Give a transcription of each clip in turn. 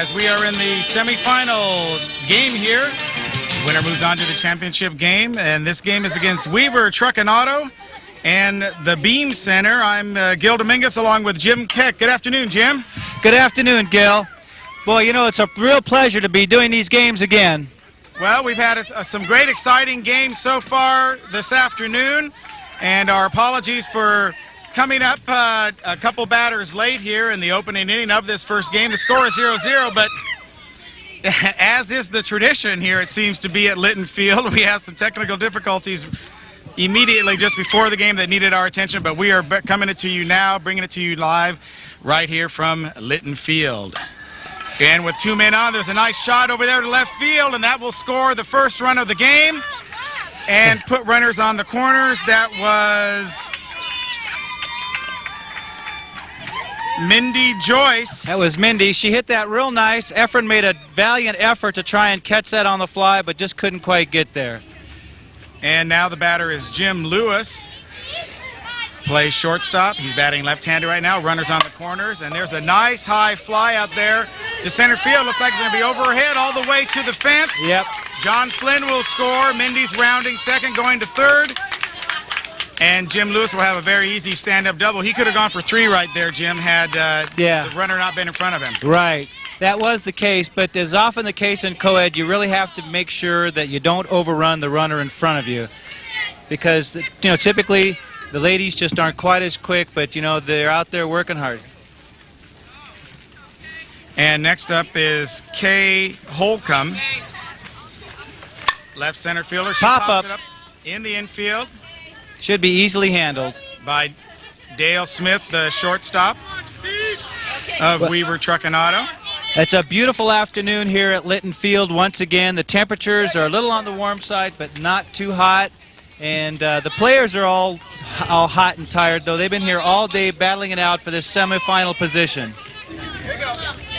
as we are in the semifinal game here. Winner moves on to the championship game, and this game is against Weaver Truck and Auto and the Beam Center. I'm Gil Dominguez along with Jim Keck. Good afternoon, Jim. Good afternoon, Gil. Boy, you know, it's a real pleasure to be doing these games again. Well, we've had some great exciting games so far this afternoon, and our apologies for coming up a couple batters late here in the opening inning of this first game. The score is 0-0, but as is the tradition here, it seems to be at Litton Field, we have some technical difficulties immediately just before the game that needed our attention, but we are coming it to you now, bringing it to you live right here from Litton Field. And with 2 men on, there's a nice shot over there to left field, and that will score the first run of the game and put runners on the corners. That was Mindy Joyce. That was Mindy. She hit that real nice. Efren made a valiant effort to try and catch that on the fly, but just couldn't quite get there. And now the batter is Jim Lewis. Plays shortstop. He's batting left-handed right now. Runners on the corners, and there's a nice high fly out there to center field. Looks like it's going to be overhead all the way to the fence. Yep. John Flynn will score. Mindy's rounding second, going to third. And Jim Lewis will have a very easy stand-up double. He could have gone for 3 right there, Jim, had the runner not been in front of him. Right. That was the case, but as often the case in co-ed, you really have to make sure that you don't overrun the runner in front of you. Because, you know, typically the ladies just aren't quite as quick, but, you know, they're out there working hard. And next up is Kay Holcomb, left center fielder. She pops it up in the infield. Should be easily handled by Dale Smith, the shortstop of Weaver Truck and Auto. It's a beautiful afternoon here at Litton Field. Once again, the temperatures are a little on the warm side, but not too hot. And the players are all hot and tired, though. They've been here all day battling it out for this semifinal position.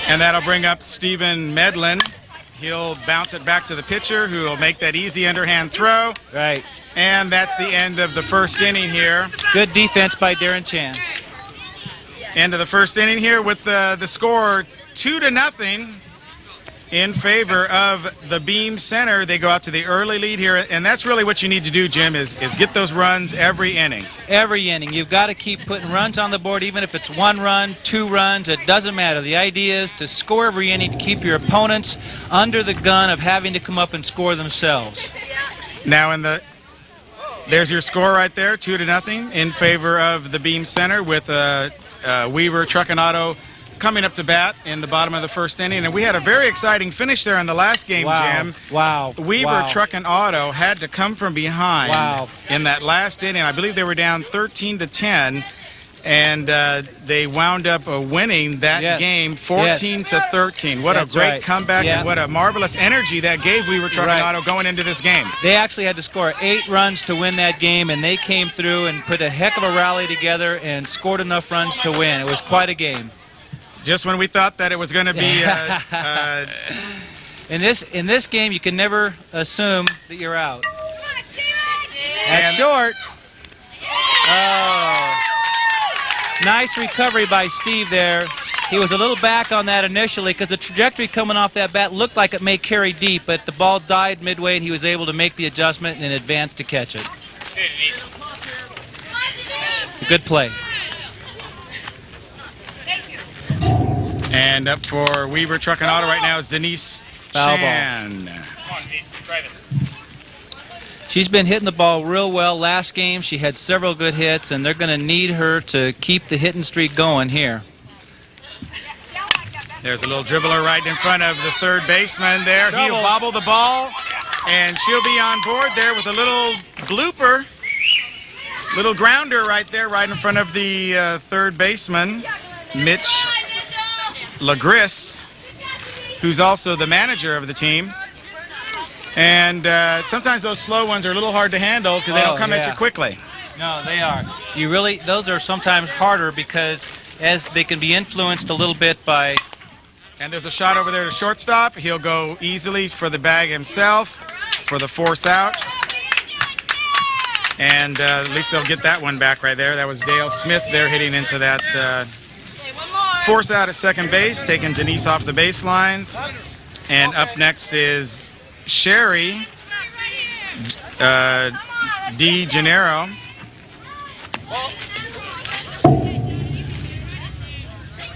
And that'll bring up Stephen Medlin. He'll bounce it back to the pitcher, who will make that easy underhand throw. Right. And that's the end of the first inning here. Good defense by Darren Chan. End of the first inning here with the score 2-0 in favor of the Beam Center. They go out to the early lead here, and that's really what you need to do, Jim, is get those runs every inning. Every inning. You've got to keep putting runs on the board, even if it's 1 run, 2 runs, it doesn't matter. The idea is to score every inning to keep your opponents under the gun of having to come up and score themselves. Now there's your score right there, 2-0 in favor of the Beam Center, with Weaver Truck and Auto coming up to bat in the bottom of the first inning. And we had a very exciting finish there in the last game, Jim. Wow. Weaver Truck and Auto had to come from behind in that last inning. I believe they were down 13-10, and they wound up winning that game 14-13. What a great comeback, and what a marvelous energy that gave Weaver Truck and Auto going into this game. They actually had to score 8 runs to win that game, and they came through and put a heck of a rally together and scored enough runs to win. It was quite a game. Just when we thought that it was going to be in this game, you can never assume that you're out. That's short. Oh. Nice recovery by Steve there. He was a little back on that initially because the trajectory coming off that bat looked like it may carry deep, but the ball died midway and he was able to make the adjustment and advance to catch it. Good play. And up for Weaver Truck and Auto right now is Denise Chan. She's been hitting the ball real well. Last game she had several good hits, and they're going to need her to keep the hitting streak going here. There's a little dribbler right in front of the third baseman there. He'll bobble the ball, and she'll be on board there with a little blooper. Little grounder right there, right in front of the third baseman, Mitch LaGris, who's also the manager of the team. And sometimes those slow ones are a little hard to handle because they don't come at you quickly. No, they are. Those are sometimes harder because as they can be influenced a little bit by... And there's a shot over there to shortstop. He'll go easily for the bag himself for the force out. And at least they'll get that one back right there. That was Dale Smith there hitting into that force out at second base, taking Denise off the baselines. And up next is Sherry De Janeiro.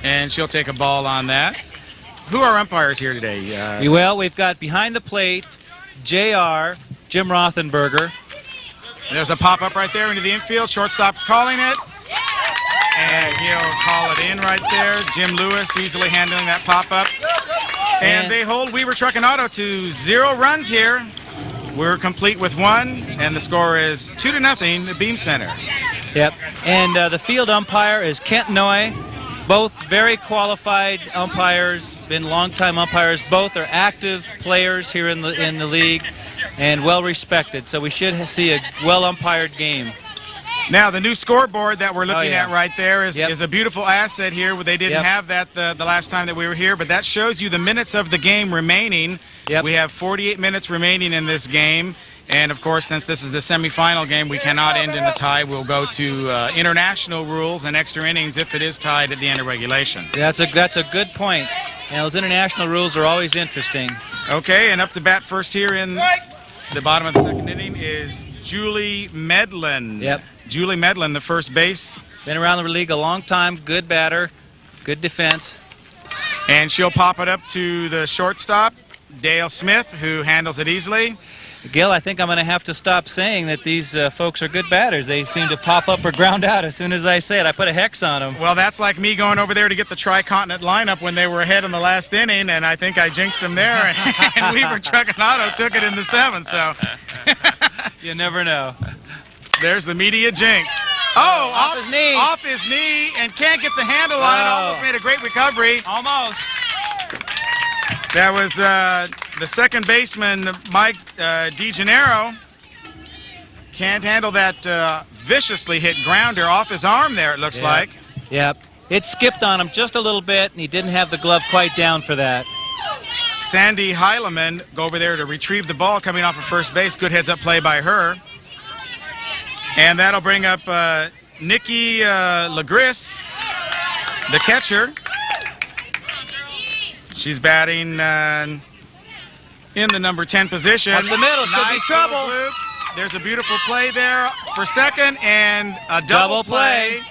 And she'll take a ball on that. Who are umpires here today? Well, we've got behind the plate, JR, Jim Rothenberger. There's a pop-up right there into the infield. Shortstop's calling it. And he'll call it in right there. Jim Lewis easily handling that pop-up. And they hold Weaver Truck and Auto to 0 runs here. We're complete with 1, and the score is 2-0, the Beam Center. Yep. And the field umpire is Kent Noy. Both very qualified umpires, been longtime umpires. Both are active players here in the league and well respected. So we should see a well umpired game. Now the new scoreboard that we're looking at right there is a beautiful asset here. They didn't have that the last time that we were here, but that shows you the minutes of the game remaining. We have 48 minutes remaining in this game. And, of course, since this is the semifinal game, we cannot end in a tie. We'll go to international rules and extra innings if it is tied at the end of regulation. That's a good point. And those international rules are always interesting. Okay, and up to bat first here in the bottom of the second inning is Julie Medlin. Yep. Julie Medlin, the first base. Been around the league a long time. Good batter. Good defense. And she'll pop it up to the shortstop, Dale Smith, who handles it easily. Gil, I think I'm going to have to stop saying that these folks are good batters. They seem to pop up or ground out as soon as I say it. I put a hex on them. Well, that's like me going over there to get the tri-continent lineup when they were ahead in the last inning, and I think I jinxed them there, and Weaver Truck and Auto took it in the 7th. So you never know. There's the media jinx. Oh, off his knee. Off his knee, and can't get the handle on it. Almost made a great recovery. Almost. That was the second baseman, Mike DeGennaro. Can't handle that viciously hit grounder off his arm there, it looks like. Yep. It skipped on him just a little bit, and he didn't have the glove quite down for that. Sandy Heileman go over there to retrieve the ball coming off of first base. Good heads-up play by her. And that'll bring up Nikki Legris, the catcher. She's batting in the number 10 position. Up the middle, could be trouble. There's a beautiful play there for second, and a double play.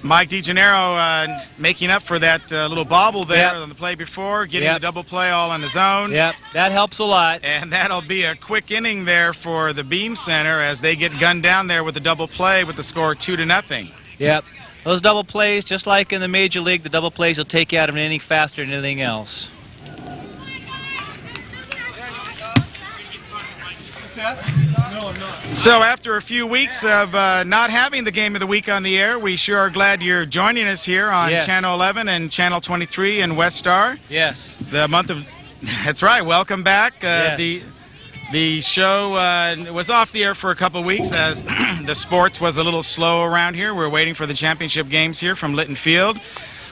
Mike DeGennaro making up for that little bobble there on the play before, getting the double play all on his own. Yep, that helps a lot. And that'll be a quick inning there for the Beam Center as they get gunned down there with the double play with the score 2-0. Yep. Those double plays, just like in the Major League, the double plays will take you out of an inning faster than anything else. So after a few weeks of not having the Game of the Week on the air, we sure are glad you're joining us here on Channel 11 and Channel 23 in West Star. Yes. The month of... That's right. Welcome back. The show was off the air for a couple weeks as the sports was a little slow around here. We're waiting for the championship games here from Litton Field.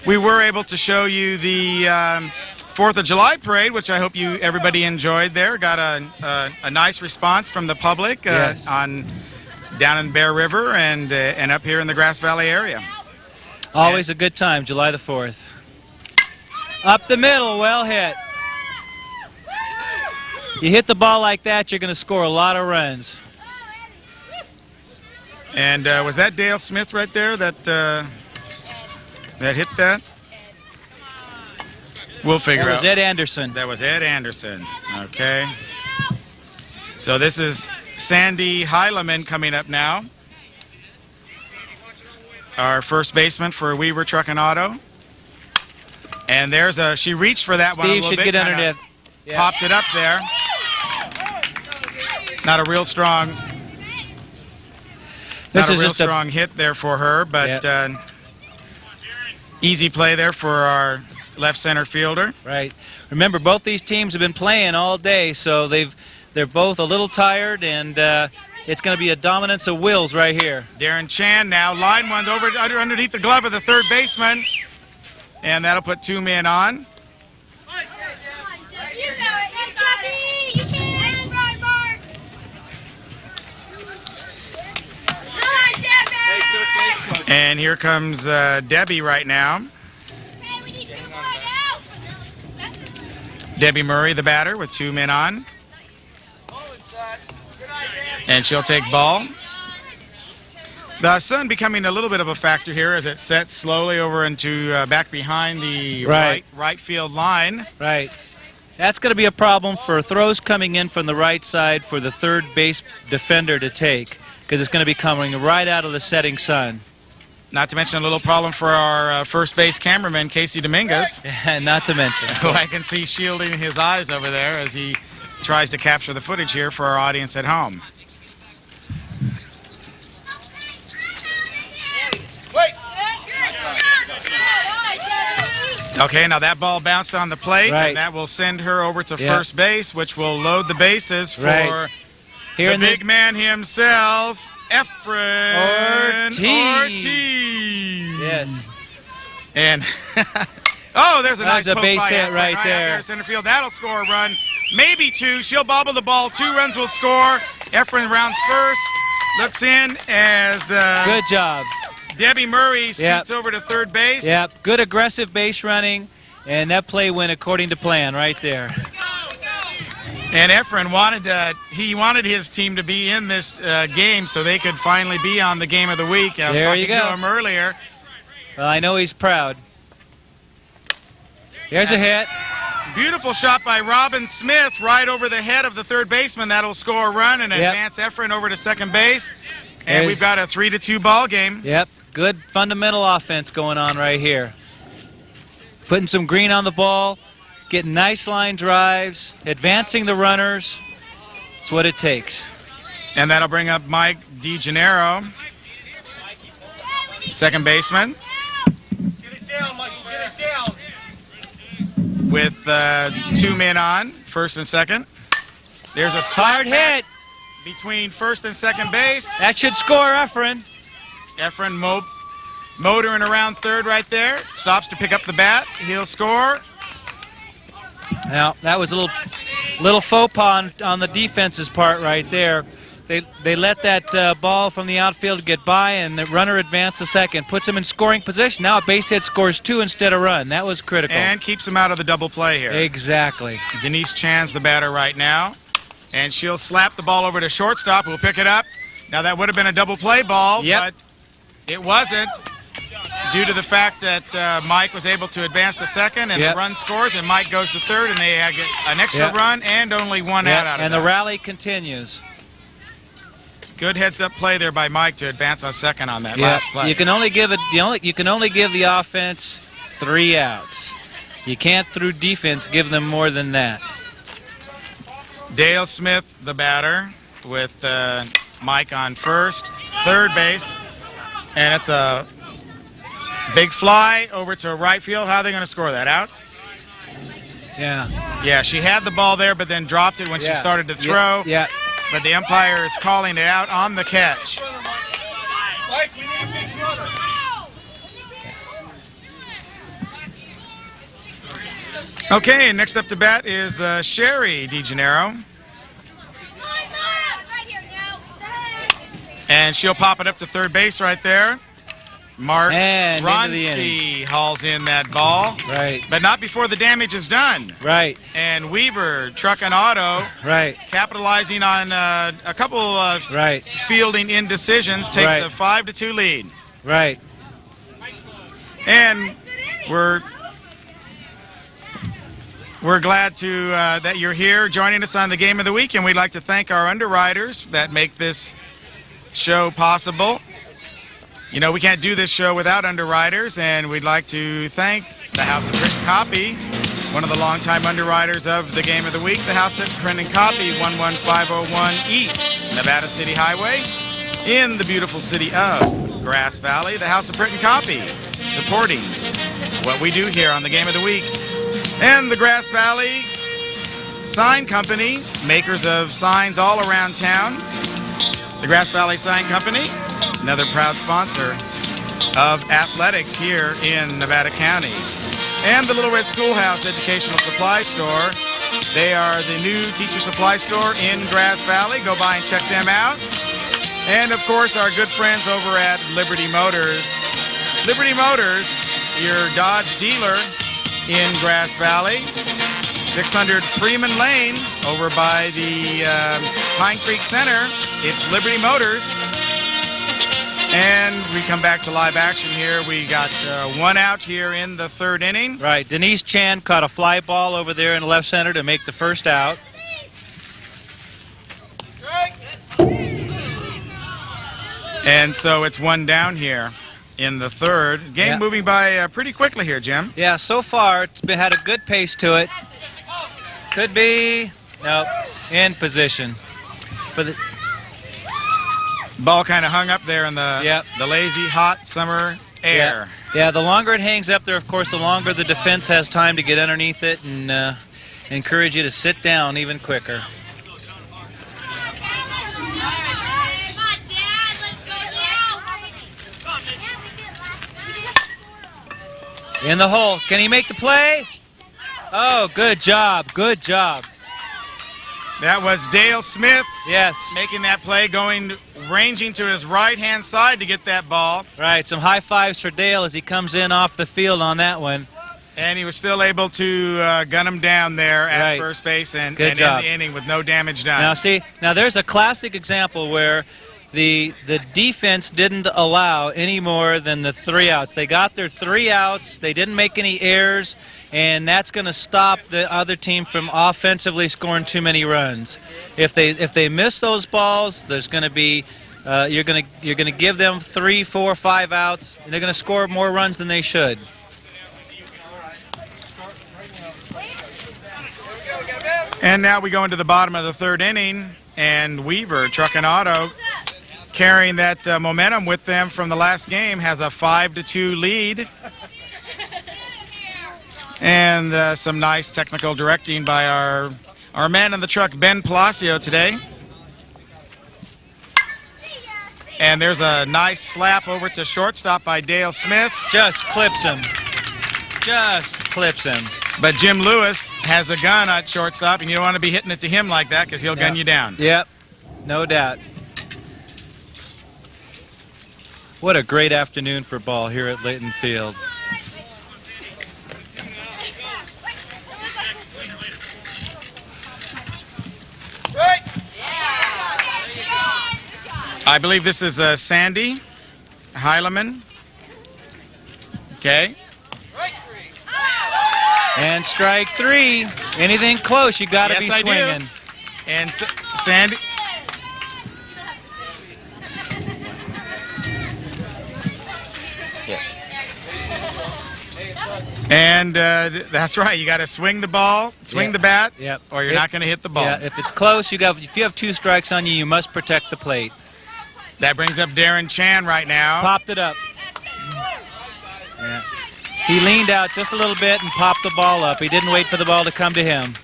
We were able to show you the 4th of July parade, which I hope everybody enjoyed there. Got a nice response from the public down in Bear River and up here in the Grass Valley area. Always a good time, July the 4th. Up the middle, well hit. You hit the ball like that, you're going to score a lot of runs. And was that Dale Smith right there that hit that? We'll figure out. That was Ed Anderson. That was Ed Anderson. Okay. So this is Sandy Heileman coming up now. Our first baseman for Weaver Truck and Auto. And there's she reached for that one a little bit. Steve should get underneath. Popped it up there. Not a real strong strong hit there for her, but easy play there for our left center fielder. Right. Remember, both these teams have been playing all day, so they're both a little tired, and it's going to be a dominance of wills right here. Darren Chan now, line one's underneath the glove of the third baseman, and that'll put 2 men on. And here comes Debbie right now. Debbie Murray, the batter, with 2 men on. And she'll take ball. The sun becoming a little bit of a factor here as it sets slowly over into back behind the right field line. Right. That's going to be a problem for throws coming in from the right side for the third base defender to take, because it's going to be coming right out of the setting sun. Not to mention a little problem for our first base cameraman, Casey Dominguez. Not to mention. Who I can see shielding his eyes over there as he tries to capture the footage here for our audience at home. Okay, now that ball bounced on the plate, and that will send her over to first base, which will load the bases for the big man himself, Efren Ortiz. Yes. And, oh, there's a nice base hit right there. There, center field. That'll score a run, maybe 2. She'll bobble the ball. 2 runs will score. Efren rounds first, looks in as... good job. Debbie Murray scoots over to third base. Yep, good aggressive base running, and that play went according to plan right there. And Efren wanted his team to be in this game so they could finally be on the game of the week. I was talking to him earlier. Well, I know he's proud. There's a hit. Beautiful shot by Robin Smith right over the head of the third baseman. That'll score a run and advance Efren over to second base. And we've got a 3-2 ball game. Yep. Good fundamental offense going on right here. Putting some green on the ball, getting nice line drives, advancing the runners. That's what it takes. And that'll bring up Mike DeGennaro, second baseman. Get it down, Michael, get it down. With 2 men on, first and second. There's a hard hit between first and second base. That should score Efren. Efren motoring around third right there. Stops to pick up the bat. He'll score. Now, that was a little faux pas on the defense's part right there. They let that ball from the outfield get by, and the runner advanced to second. Puts him in scoring position. Now a base hit scores 2 instead of run. That was critical. And keeps him out of the double play here. Exactly. Denise Chan's the batter right now. And she'll slap the ball over to shortstop, who'll pick it up. Now that would have been a double play ball, but it wasn't, due to the fact that Mike was able to advance to second, and the run scores, and Mike goes to third, and they get an extra run and only 1 out of that. And the rally continues. Good heads-up play there by Mike to advance on second on that last play. You can only give the offense 3 outs. You can't, through defense, give them more than that. Dale Smith, the batter, with Mike on first, third base. And it's a big fly over to right field. How are they going to score that? Out? Yeah, she had the ball there, but then dropped it when she started to throw. Yeah. But the umpire is calling it out on the catch. Mike, we need a big brother. Okay, next up to bat is Sherry DeGennaro. And she'll pop it up to third base right there. Mark Ronsky hauls in that ball. Right. But not before the damage is done. Right. And Weaver, Truck and Auto, capitalizing on a couple of fielding indecisions, takes a 5-2 lead. Right. And we're glad to that you're here joining us on the Game of the Week, and we'd like to thank our underwriters that make this show possible. You know, we can't do this show without underwriters, and we'd like to thank the House of Print and Copy, one of the longtime underwriters of the Game of the Week, the House of Print and Copy, 11501 East Nevada City Highway, in the beautiful city of Grass Valley. The House of Print and Copy, supporting what we do here on the Game of the Week. And the Grass Valley Sign Company, makers of signs all around town. The Grass Valley Sign Company, another proud sponsor of athletics here in Nevada County. And the Little Red Schoolhouse Educational Supply Store. They are the new teacher supply store in Grass Valley. Go by and check them out. And, of course, our good friends over at Liberty Motors, Liberty Motors, your Dodge dealer in Grass Valley. 600 Freeman Lane over by the Pine Creek Center. It's Liberty Motors. And we come back to live action here. We got one out here in the third inning. Right. Denise Chan caught a fly ball over there in left center to make the first out. And so it's one down here in the third. Game moving by pretty quickly here, Jim. Yeah, so far it's had a good pace to it. Could be, nope, in position. For the ball kind of hung up there in the lazy, hot summer air. Yeah, the longer it hangs up there, of course, the longer the defense has time to get underneath it and encourage you to sit down even quicker. In the hole. Can he make the play? Oh, good job. Good job. That was Dale Smith. Yes. Making that play, ranging to his right-hand side to get that ball. Right. Some high fives for Dale as he comes in off the field on that one. And he was still able to gun him down there at first base and end the inning with no damage done. Now, see, there's a classic example where the defense didn't allow any more than the 3 outs. They got their 3 outs. They didn't make any errors, and that's going to stop the other team from offensively scoring too many runs. If they miss those balls, there's going to be you're going to give them 3, 4, 5 outs, and they're going to score more runs than they should. And now we go into the bottom of the third inning, and Weaver, Truck and Auto, carrying that momentum with them from the last game, has a 5-2 lead. And some nice technical directing by our man in the truck, Ben Palacio, today. And there's a nice slap over to shortstop by Dale Smith. Just clips him. Just clips him. But Jim Lewis has a gun at shortstop, and you don't want to be hitting it to him like that because he'll gun you down. Yep, no doubt. What a great afternoon for ball here at Litton Field. I believe this is Sandy Heileman. Okay. And strike 3. Anything close, you got to be swinging. And Sandy. Yes. And that's right. You got to swing the ball, swing the bat, or you're not going to hit the ball. Yeah, if it's close, if you have 2 strikes on you, you must protect the plate. That brings up Darren Chan right now. Popped it up. Yeah. He leaned out just a little bit and popped the ball up. He didn't wait for the ball to come to him.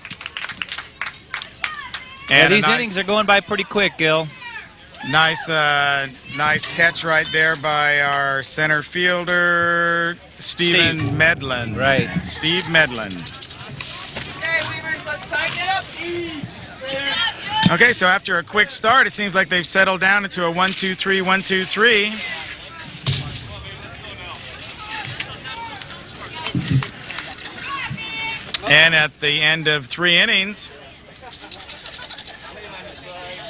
And these innings are going by pretty quick, Gil. Nice catch right there by our center fielder, Stephen Medlin. Right. Steve Medlin. Okay, Weavers, let's tighten it up. Okay, so after a quick start, it seems like they've settled down into a 1-2-3, 1-2-3. And at the end of 3 innings,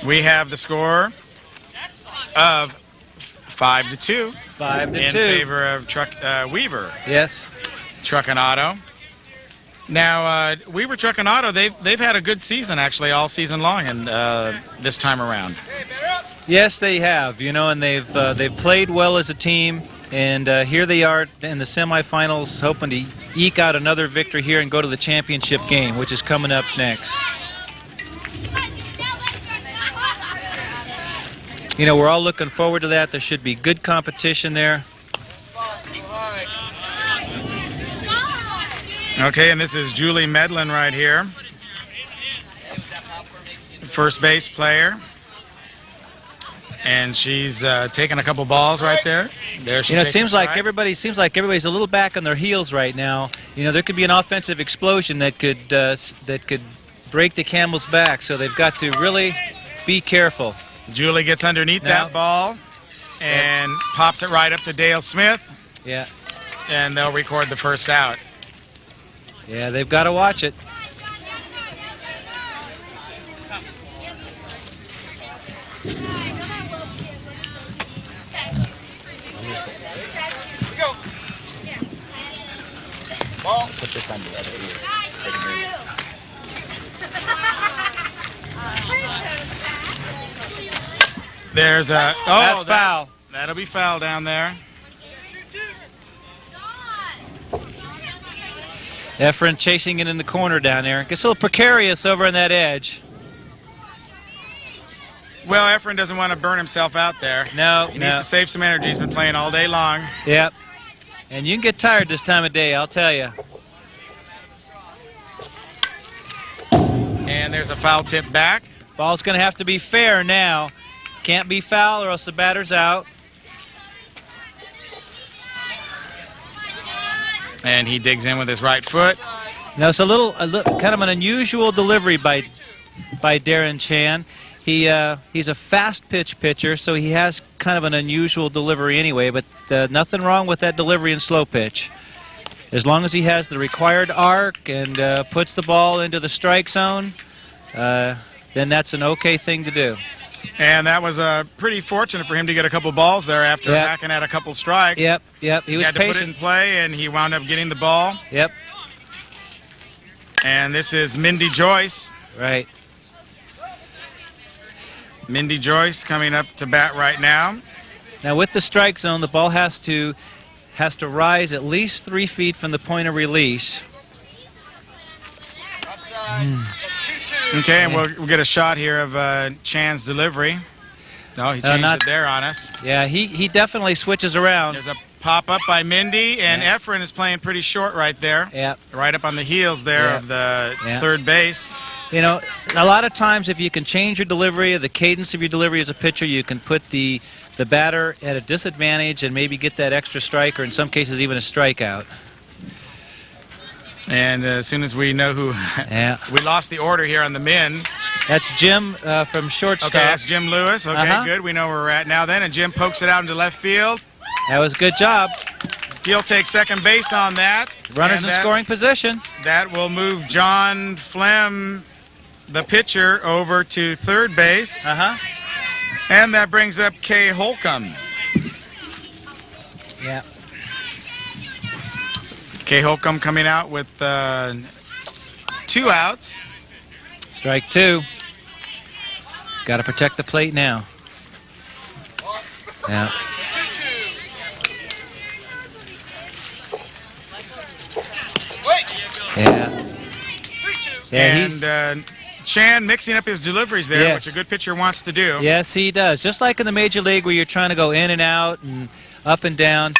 we have the score of 5-2. 5-2. In favor of Weaver. Yes. Truck and Auto. Now, Weaver Truck and Auto, they've had a good season, actually, all season long, and this time around. Yes, they have. And they've played well as a team. And here they are in the semifinals, hoping to eke out another victory here and go to the championship game, which is coming up next. We're all looking forward to that. There should be good competition there. Okay, and this is Julie Medlin right here. First base player. And she's taking a couple balls right there. There she it seems like everybody's a little back on their heels right now. There could be an offensive explosion that could break the camel's back. So they've got to really be careful. Julie gets underneath that ball and pops it right up to Dale Smith. Yeah. and they'll record the first out. Yeah, they've got to watch it. Put this on the other ear so you can hear. There's a... Oh, That's foul. That'll be foul down there. Efren chasing it in the corner down there. Gets a little precarious over on that edge. Well, Efren doesn't want to burn himself out there. No, He needs to save some energy. He's been playing all day long. Yep. And you can get tired this time of day, I'll tell you. And there's a foul tip back. Ball's going to have to be fair now. Can't be foul or else the batter's out. And he digs in with his right foot. Now it's a little kind of an unusual delivery by Darren Chan. He's a fast pitch pitcher, so he has kind of an unusual delivery anyway, but nothing wrong with that delivery in slow pitch. As long as he has the required arc and puts the ball into the strike zone, then that's an okay thing to do. And that was pretty fortunate for him to get a couple balls there after hacking at a couple strikes. Yep. He was had to patient. put it in play, and he wound up getting the ball. Yep. And this is Mindy Joyce. Right. Mindy Joyce coming up to bat right now. Now with the strike zone, the ball has to rise at least 3 feet from the point of release. Okay, and we'll get a shot here of Chan's delivery. No, he changed it there on us. Yeah, he definitely switches around. There's a pop-up by Mindy, and Efren is playing pretty short right there. Yeah. Right up on the heels there of the third base. You know, a lot of times if you can change your delivery, the cadence of your delivery as a pitcher, you can put the batter at a disadvantage and maybe get that extra strike, or in some cases even a strikeout. And as soon as we know who... we lost the order here on the men. That's Jim from shortstop. Okay, that's Jim Lewis. Okay, good. We know where we're at now then. And Jim pokes it out into left field. That was a good job. He'll take second base on that. Runners in scoring position. That will move John Flem, the pitcher, over to third base. And that brings up Kay Holcomb. Yeah. Kay Holcomb coming out with 2 outs. Strike 2. Got to protect the plate now. Yeah. And Chan mixing up his deliveries there, which a good pitcher wants to do. Yes, he does. Just like in the Major League where you're trying to go in and out and up and down.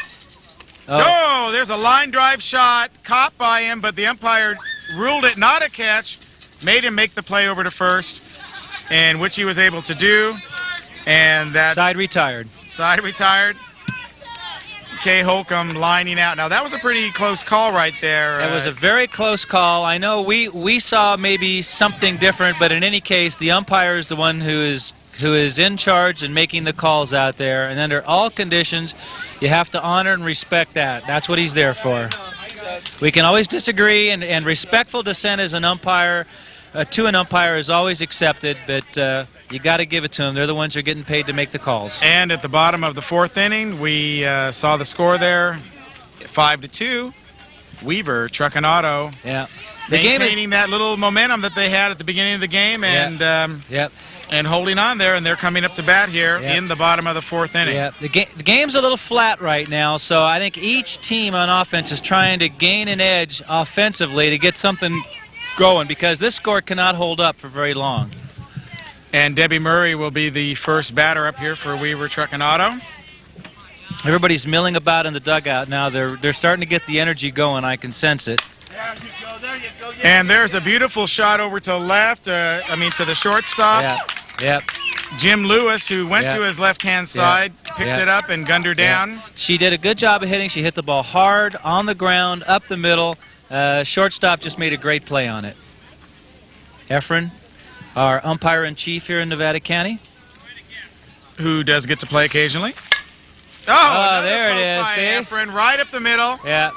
Oh, there's a line drive shot caught by him, but the umpire ruled it not a catch, made him make the play over to first, and which he was able to do. And that side retired. Side retired. Kay Holcomb lining out. Now that was a pretty close call right there. It was a very close call. I know we saw maybe something different, but in any case, the umpire is the one who is in charge and making the calls out there. And under all conditions, you have to honor and respect that. That's what he's there for. We can always disagree, and respectful dissent as an umpire, to an umpire, is always accepted, but you got to give it to them. They're the ones who are getting paid to make the calls. And at the bottom of the 4th inning, we saw the score there, 5-2. Weaver, Truck and Auto, maintaining that little momentum that they had at the beginning of the game, and and holding on there, and they're coming up to bat here in the bottom of the 4th inning. Yeah, the game's a little flat right now, so I think each team on offense is trying to gain an edge offensively to get something going, because this score cannot hold up for very long. And Debbie Murray will be the first batter up here for Weaver, Truck and Auto. Everybody's milling about in the dugout now. They're starting to get the energy going. I can sense it. And there's a beautiful shot over to left, to the shortstop. Jim Lewis, who went to his left-hand side, picked it up and gunned her down. She did a good job of hitting. She hit the ball hard, on the ground, up the middle. Shortstop just made a great play on it. Efren, our umpire-in-chief here in Nevada County. Who does get to play occasionally. Oh, there it is. By See? Efren, right up the middle. Yeah.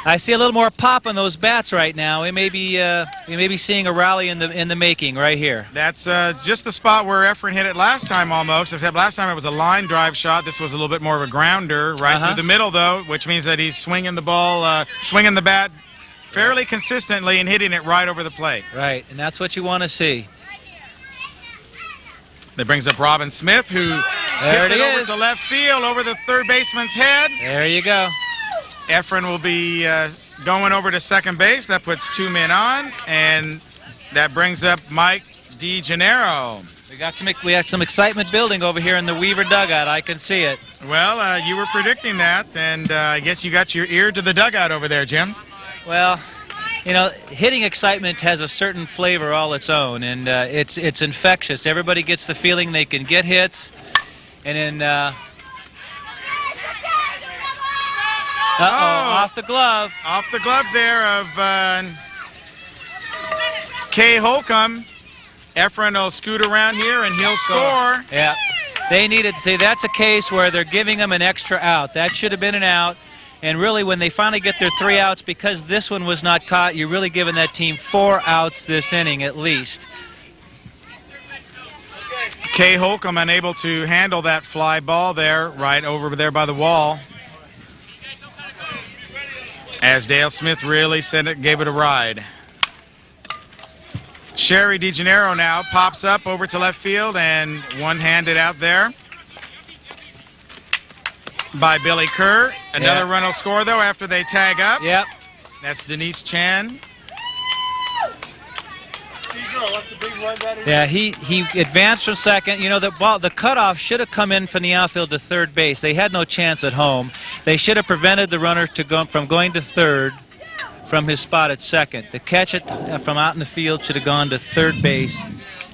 I see a little more pop on those bats right now. We may be seeing a rally in the making right here. That's just the spot where Efren hit it last time almost, except last time it was a line drive shot. This was a little bit more of a grounder right through the middle, though, which means that he's swinging the ball, swinging the bat fairly consistently and hitting it right over the plate. Right, and that's what you want to see. That brings up Robin Smith, who hits it over to left field, over the third baseman's head. There you go. Efren will be going over to second base. That puts 2 men on, and that brings up Mike DeGennaro. We got some excitement building over here in the Weaver dugout. I can see it. Well, you were predicting that, and I guess you got your ear to the dugout over there, Jim. Well, you know, hitting excitement has a certain flavor all its own, and it's infectious. Everybody gets the feeling they can get hits, and then off the glove. Off the glove there of Kay Holcomb. Efren will scoot around here, and he'll score. Yeah. They needed to say that's a case where they're giving them an extra out. That should have been an out. And really, when they finally get their 3 outs, because this one was not caught, you're really giving that team 4 outs this inning at least. Kay Holcomb unable to handle that fly ball there, right over there by the wall. As Dale Smith really gave it a ride. Sherry DeGennaro now pops up over to left field and one-handed out there by Billy Kerr. Another run will score, though, after they tag up. Yep. That's Denise Chan. Yeah, he advanced from second. You know, the cutoff should have come in from the outfield to third base. They had no chance at home. They should have prevented the runner from going to third from his spot at second. The catch from out in the field should have gone to third base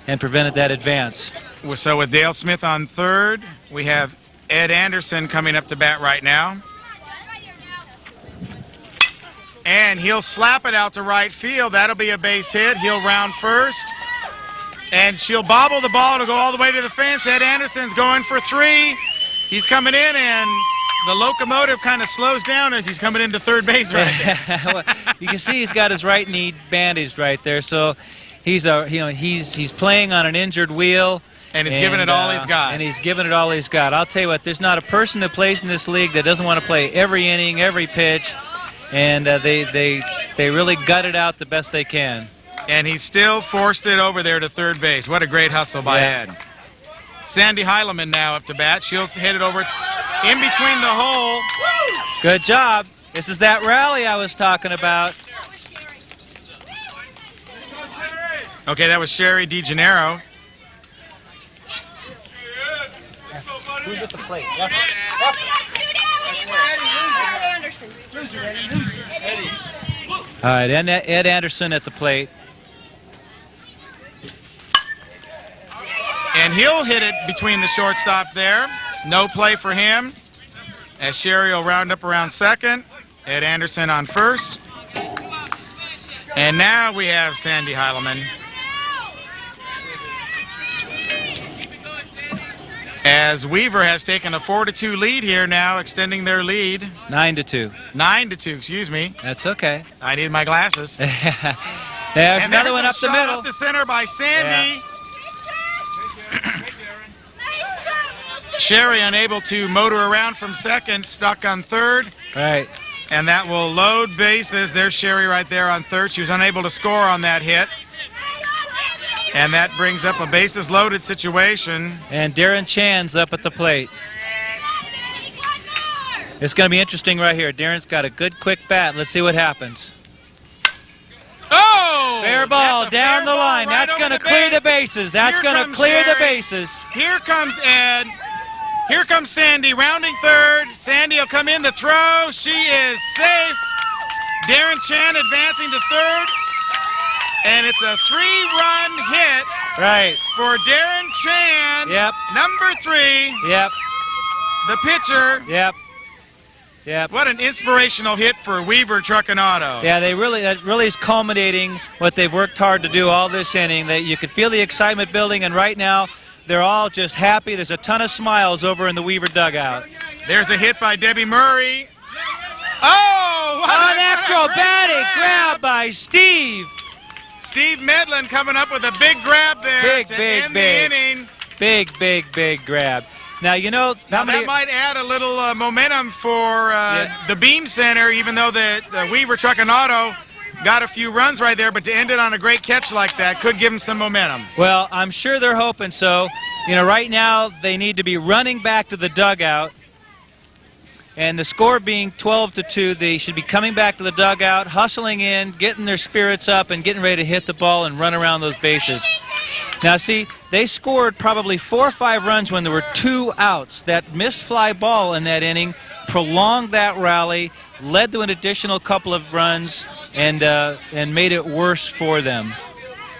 and prevented that advance. So with Dale Smith on third, we have Ed Anderson coming up to bat right now. And he'll slap it out to right field. That'll be a base hit. He'll round first. And she'll bobble the ball to go all the way to the fence. Ed Anderson's going for 3. He's coming in, and the locomotive kind of slows down as he's coming into third base right there. Well, you can see he's got his right knee bandaged right there. So he's playing on an injured wheel. And he's giving it all he's got. And he's giving it all he's got. I'll tell you what, there's not a person who plays in this league that doesn't want to play every inning, every pitch. And they really gut it out the best they can. And he still forced it over there to third base. What a great hustle by Ed. Sandy Heileman now up to bat. She'll hit it over in between the hole. Good job. This is that rally I was talking about. Okay, that was Sherry DeGennaro. Who's at the plate? All right, Ed Anderson at the plate. And he'll hit it between the shortstop there. No play for him. As Sherry will round up around second. Ed Anderson on first. And now we have Sandy Heileman. As Weaver has taken a 4-2 lead here now, extending their lead. 9-2. 9-2, excuse me. That's okay. I need my glasses. There's another one up the middle. Up the center by Sandy. Yeah. Sherry unable to motor around from second, stuck on third. Right. And that will load bases. There's Sherry right there on third. She was unable to score on that hit. And that brings up a bases loaded situation. And Darren Chan's up at the plate. It's going to be interesting right here. Darren's got a good quick bat. Let's see what happens. Oh! Fair ball down the line. Right, that's going to clear the bases. That's going to clear the bases. Here comes Ed. Here comes Sandy rounding third. Sandy will come in the throw. She is safe. Darren Chan advancing to third. And it's a 3-run hit for Darren Chan. Yep. Number 3. Yep. The pitcher. Yep. Yep. What an inspirational hit for Weaver Truck and Auto. Yeah, that really is culminating what they've worked hard to do all this inning. That you could feel the excitement building, and right now they're all just happy. There's a ton of smiles over in the Weaver dugout. There's a hit by Debbie Murray. Oh, what An a acrobatic great grab by Steve. Steve Medlin coming up with a big grab there Big, to big, end big. the inning. Big grab. Now, you know, Now that might add a little momentum for the Beam Center, even though the Weaver Truck and Auto got a few runs right there, but to end it on a great catch like that could give them some momentum. Well, I'm sure they're hoping so. You know, right now they need to be running back to the dugout. And the score being 12-2, they should be coming back to the dugout, hustling in, getting their spirits up, and getting ready to hit the ball and run around those bases. Now, see, they scored probably 4 or 5 runs when there were 2 outs. That missed fly ball in that inning prolonged that rally, led to an additional couple of runs, and made it worse for them.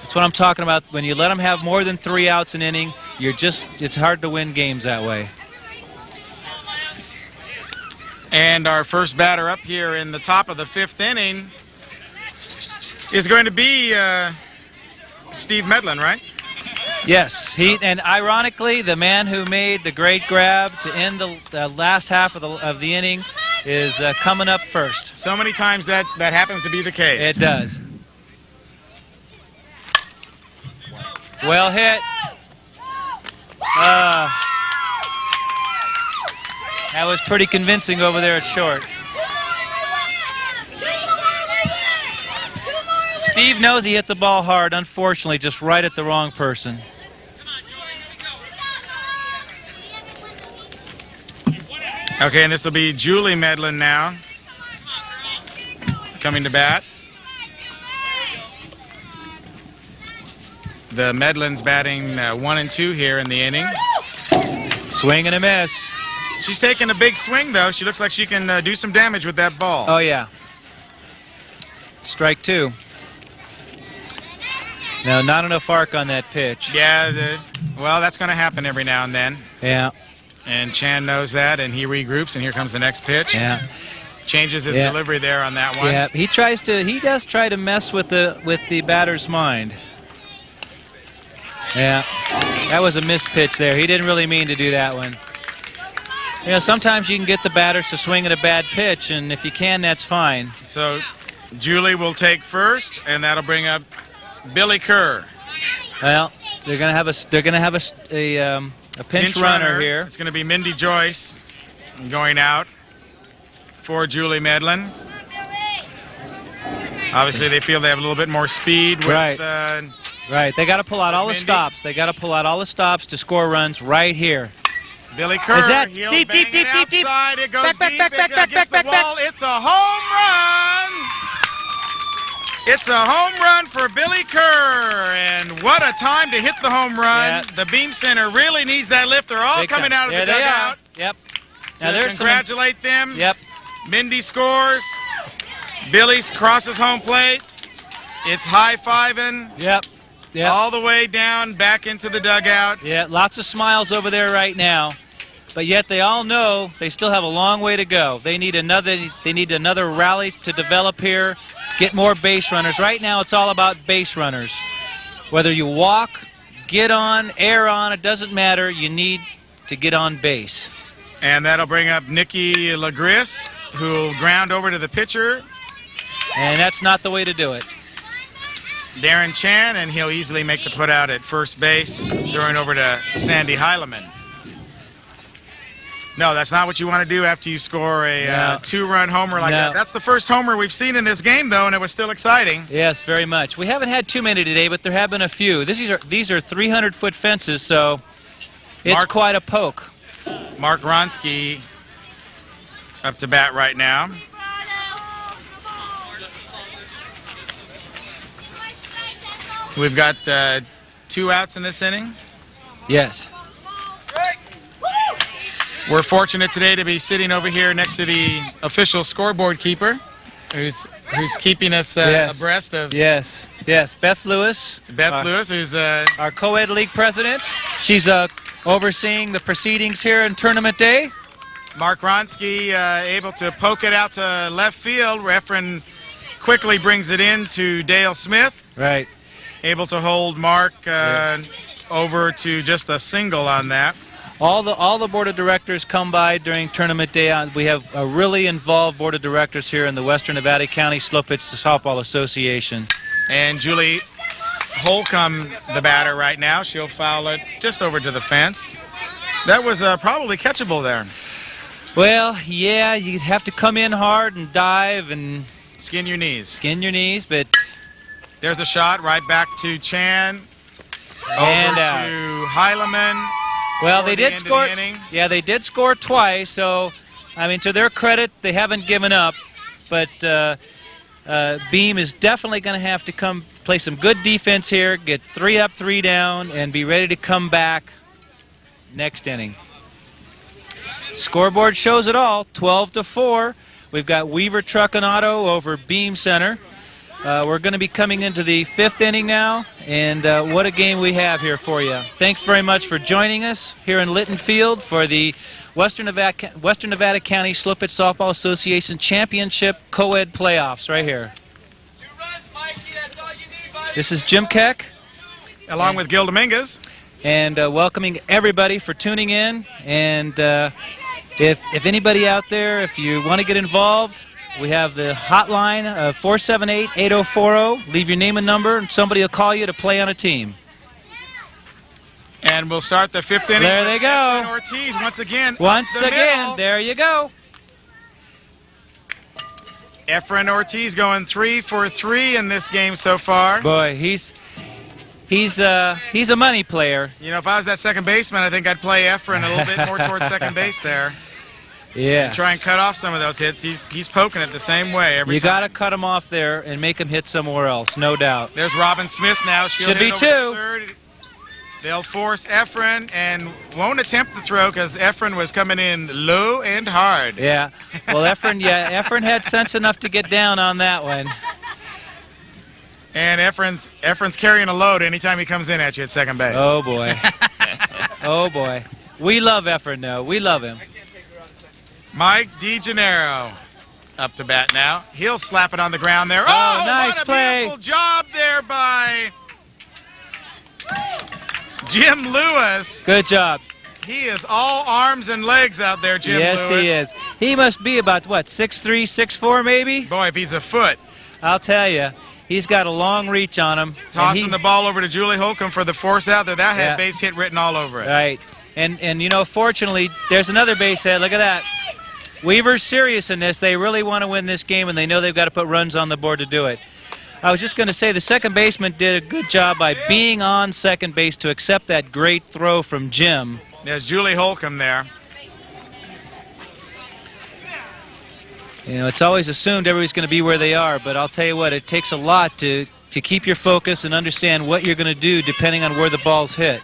That's what I'm talking about. When you let them have more than 3 outs an inning, it's hard to win games that way. And our first batter up here in the top of the 5th inning is going to be Steve Medlin, right? Yes, and ironically, the man who made the great grab to end the last half of the inning is coming up first. So many times that happens to be the case. It does. Well hit. That was pretty convincing over there at short. Steve knows he hit the ball hard, unfortunately, just right at the wrong person. Okay, and this will be Julie Medlin now coming to bat. The Medlins batting 1 and 2 here in the inning. Swing and a miss. She's taking a big swing, though. She looks like she can do some damage with that ball. Oh, yeah. Strike 2. No, not enough arc on that pitch. Yeah, well, that's going to happen every now and then. Yeah. And Chan knows that, and he regroups, and here comes the next pitch. Yeah. Changes his delivery there on that one. Yeah, he does try to mess with the batter's mind. Yeah. That was a missed pitch there. He didn't really mean to do that one. You know, sometimes you can get the batters to swing at a bad pitch, and if you can, that's fine. So Julie will take first, and that'll bring up Billy Kerr. Well, they're going to have a pinch runner here. It's going to be Mindy Joyce going out for Julie Medlin. Obviously, they feel they have a little bit more speed with Right. They got to pull out all the stops. They got to pull out all the stops to score runs right here. Billy Kerr, is that he'll deep? It goes deep. It gets the wall. It's a home run. It's a home run for Billy Kerr, and what a time to hit the home run. Yeah. The Beam Center really needs that lift. They're all coming out of the dugout. Yep. Now there's congratulate them. Yep. Mindy scores. Billy crosses home plate. It's high-fiving. Yep. Yep. All the way down, back into the dugout. Yeah, lots of smiles over there right now. But yet they all know they still have a long way to go. They need another rally to develop here, get more base runners. Right now it's all about base runners. Whether you walk, get on, air on, it doesn't matter. You need to get on base. And that'll bring up Nikki Legris, who will ground over to the pitcher. And that's not the way to do it. Darren Chan, and he'll easily make the put out at first base, throwing over to Sandy Heileman. No, that's not what you want to do after you score a 2-run homer like that. That's the first homer we've seen in this game, though, and it was still exciting. Yes, very much. We haven't had too many today, but there have been a few. These are 300-foot fences, so it's quite a poke. Mark Ronsky up to bat right now. We've got 2 outs in this inning. Yes. We're fortunate today to be sitting over here next to the official scoreboard keeper, who's keeping us abreast of. Yes. Beth Lewis. Lewis, who's our co-ed league president. She's overseeing the proceedings here in tournament day. Mark Ronsky able to poke it out to left field. Refren quickly brings it in to Dale Smith. Right. Able to hold Mark over to just a single on that. all the board of directors come by during tournament day. We have a really involved board of directors here in the Western Nevada County Slo-Pitch Softball Association. And Julie Holcomb, the batter right now, she'll foul it just over to the fence. That was probably catchable there. Well, yeah, you'd have to come in hard and dive and skin your knees. But there's the shot right back to Chan. And over to Heileman. Well, they did score. Yeah, they did score twice. So, I mean, to their credit, they haven't given up. But Beam is definitely going to have to come play some good defense here, get 3 up, 3 down, and be ready to come back next inning. Scoreboard shows it all, 12-4. We've got Weaver Truck and Auto over Beam Center. We're going to be coming into the 5th inning now, and what a game we have here for you. Thanks very much for joining us here in Litton Field for the Western Nevada County Slo-Pitch Softball Association Championship Co-Ed Playoffs right here. 2 runs, Mikey, that's all you need, buddy. This is Jim Keck. Along with Gil Dominguez. And welcoming everybody for tuning in. And if anybody out there, if you want to get involved, we have the hotline of 478-8040. Leave your name and number, and somebody will call you to play on a team. And we'll start the 5th inning. There they go. Efren Ortiz once again. There you go. Efren Ortiz going 3 for 3 in this game so far. Boy, he's a money player. You know, if I was that second baseman, I think I'd play Efren a little bit more towards second base there. Yeah. Try and cut off some of those hits. He's poking it the same way every time. You got to cut him off there and make him hit somewhere else, no doubt. There's Robin Smith now. She'll Should hit be over 2. to third. They'll force Efren and won't attempt the throw because Efren was coming in low and hard. Yeah. Well, Efren had sense enough to get down on that one. And Efren's carrying a load anytime he comes in at you at second base. Oh, boy. Oh, boy. We love Efren, though. We love him. Mike DeGennaro up to bat now. He'll slap it on the ground there. Oh, nice what a play. Beautiful job there by Jim Lewis. Good job. He is all arms and legs out there, Jim Lewis. Yes, he is. He must be about, what, 6'3", 6'4", maybe? Boy, if he's a foot. I'll tell you. He's got a long reach on him. Tossing the ball over to Julie Holcomb for the force out there. That had base hit written all over it. Right. And you know, fortunately, there's another base hit. Look at that. Weaver's serious in this. They really want to win this game, and they know they've got to put runs on the board to do it. I was just going to say the second baseman did a good job by being on second base to accept that great throw from Jim. There's Julie Holcomb there. You know, it's always assumed everybody's going to be where they are, but I'll tell you what, it takes a lot to keep your focus and understand what you're going to do depending on where the ball's hit.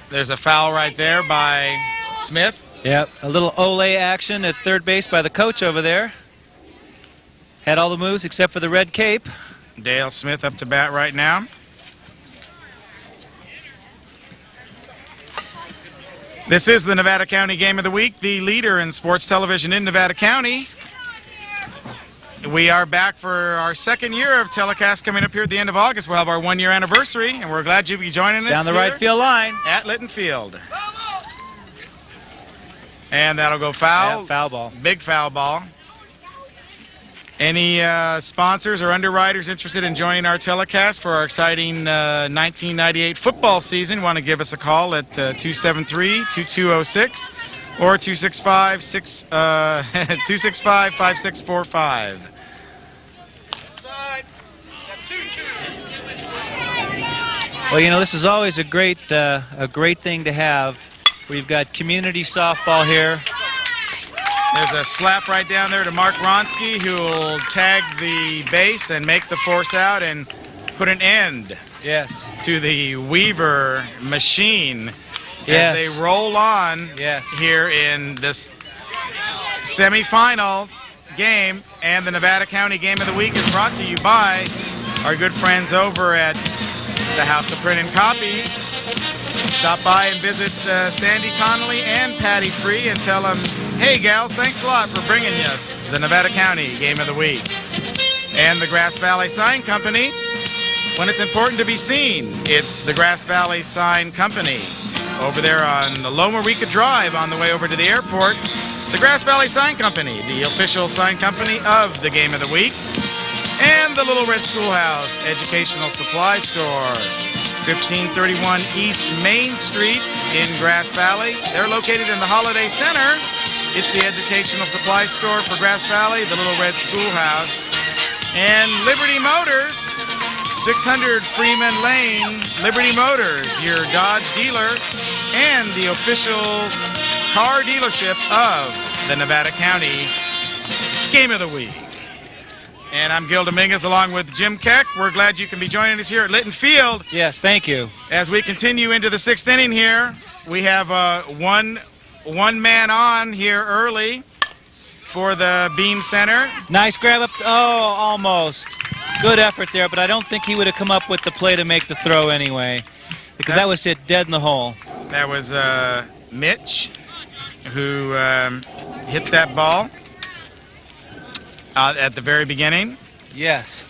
There's a foul right there by Smith. Yep, a little Olay action at third base by the coach over there. Had all the moves except for the red cape. Dale Smith up to bat right now. This is the Nevada County Game of the Week, the leader in sports television in Nevada County. We are back for our 2nd year of telecast coming up here at the end of August. We'll have our 1-year anniversary, and we're glad you'll be joining us down the right field line at Litton Field. And that'll go foul. Yeah, foul ball. Big foul ball. Any sponsors or underwriters interested in joining our telecast for our exciting 1998 football season, want to give us a call at 273-2206 or 265-5645. Well, you know, this is always a great thing to have. We've got community softball here. There's a slap right down there to Mark Ronsky, who will tag the base and make the force out and put an end to the Weaver machine as they roll on here in this semifinal game. And the Nevada County Game of the Week is brought to you by our good friends over at the House of Print and Copy. Stop by and visit Sandy Connolly and Patty Free and tell them, hey, gals, thanks a lot for bringing us the Nevada County Game of the Week. And the Grass Valley Sign Company, when it's important to be seen, it's the Grass Valley Sign Company. Over there on the Loma Rica Drive on the way over to the airport, the Grass Valley Sign Company, the official sign company of the game of the week. And the Little Red Schoolhouse Educational Supply Store, 1531 East Main Street in Grass Valley. They're located in the Holiday Center. It's the educational supply store for Grass Valley, the Little Red Schoolhouse. And Liberty Motors, 600 Freeman Lane, Liberty Motors, your Dodge dealer and the official car dealership of the Nevada County Game of the Week. And I'm Gil Dominguez along with Jim Keck. We're glad you can be joining us here at Litton Field. Yes, thank you. As we continue into the 6th inning here, we have one man on here early for the Beam Center. Nice grab up. Oh, almost. Good effort there, but I don't think he would have come up with the play to make the throw anyway, because that was hit dead in the hole. That was Mitch who hit that ball at the very beginning. Yes.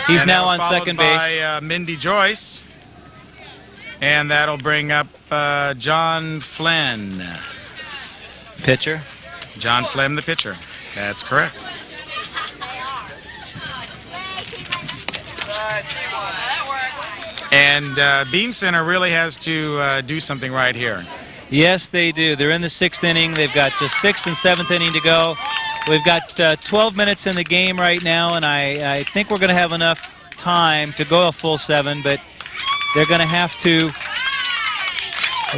He's now on second base. By Mindy Joyce. And that'll bring up John Flynn. Pitcher. John Flynn, the pitcher. That's correct. And Beam Center really has to do something right here. Yes, they do. They're in the 6th inning. They've got just 6th and 7th inning to go. We've got 12 minutes in the game right now, and I think we're going to have enough time to go a full 7, but they're going to have to.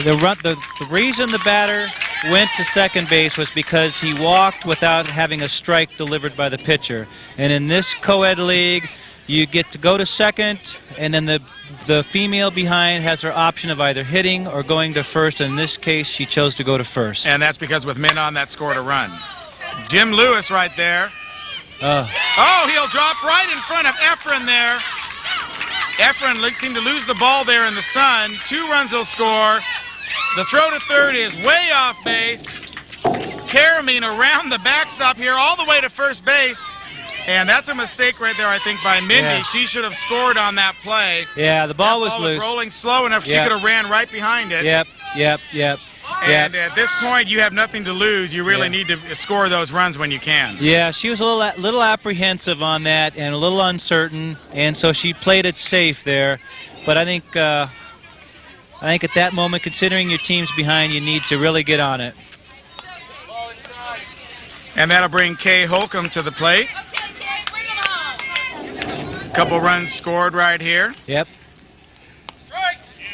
The reason the batter went to second base was because he walked without having a strike delivered by the pitcher. And in this co-ed league, you get to go to second, and then the female behind has her option of either hitting or going to first. In this case, she chose to go to first. And that's because with men on, that scored a run. Jim Lewis right there. Oh, he'll drop right in front of Efren there. Efren seemed to lose the ball there in the sun. 2 runs he'll score. The throw to third is way off base. Karamine around the backstop here all the way to first base. And that's a mistake right there, I think, by Mindy. Yeah. She should have scored on that play. Yeah, the ball was loose. Rolling slow enough, she could have ran right behind it. Yep. And at this point, you have nothing to lose. You really need to score those runs when you can. Yeah, she was a little apprehensive on that and a little uncertain, and so she played it safe there. But I think at that moment, considering your team's behind, you need to really get on it. And that'll bring Kay Holcomb to the plate. Couple runs scored right here. Yep.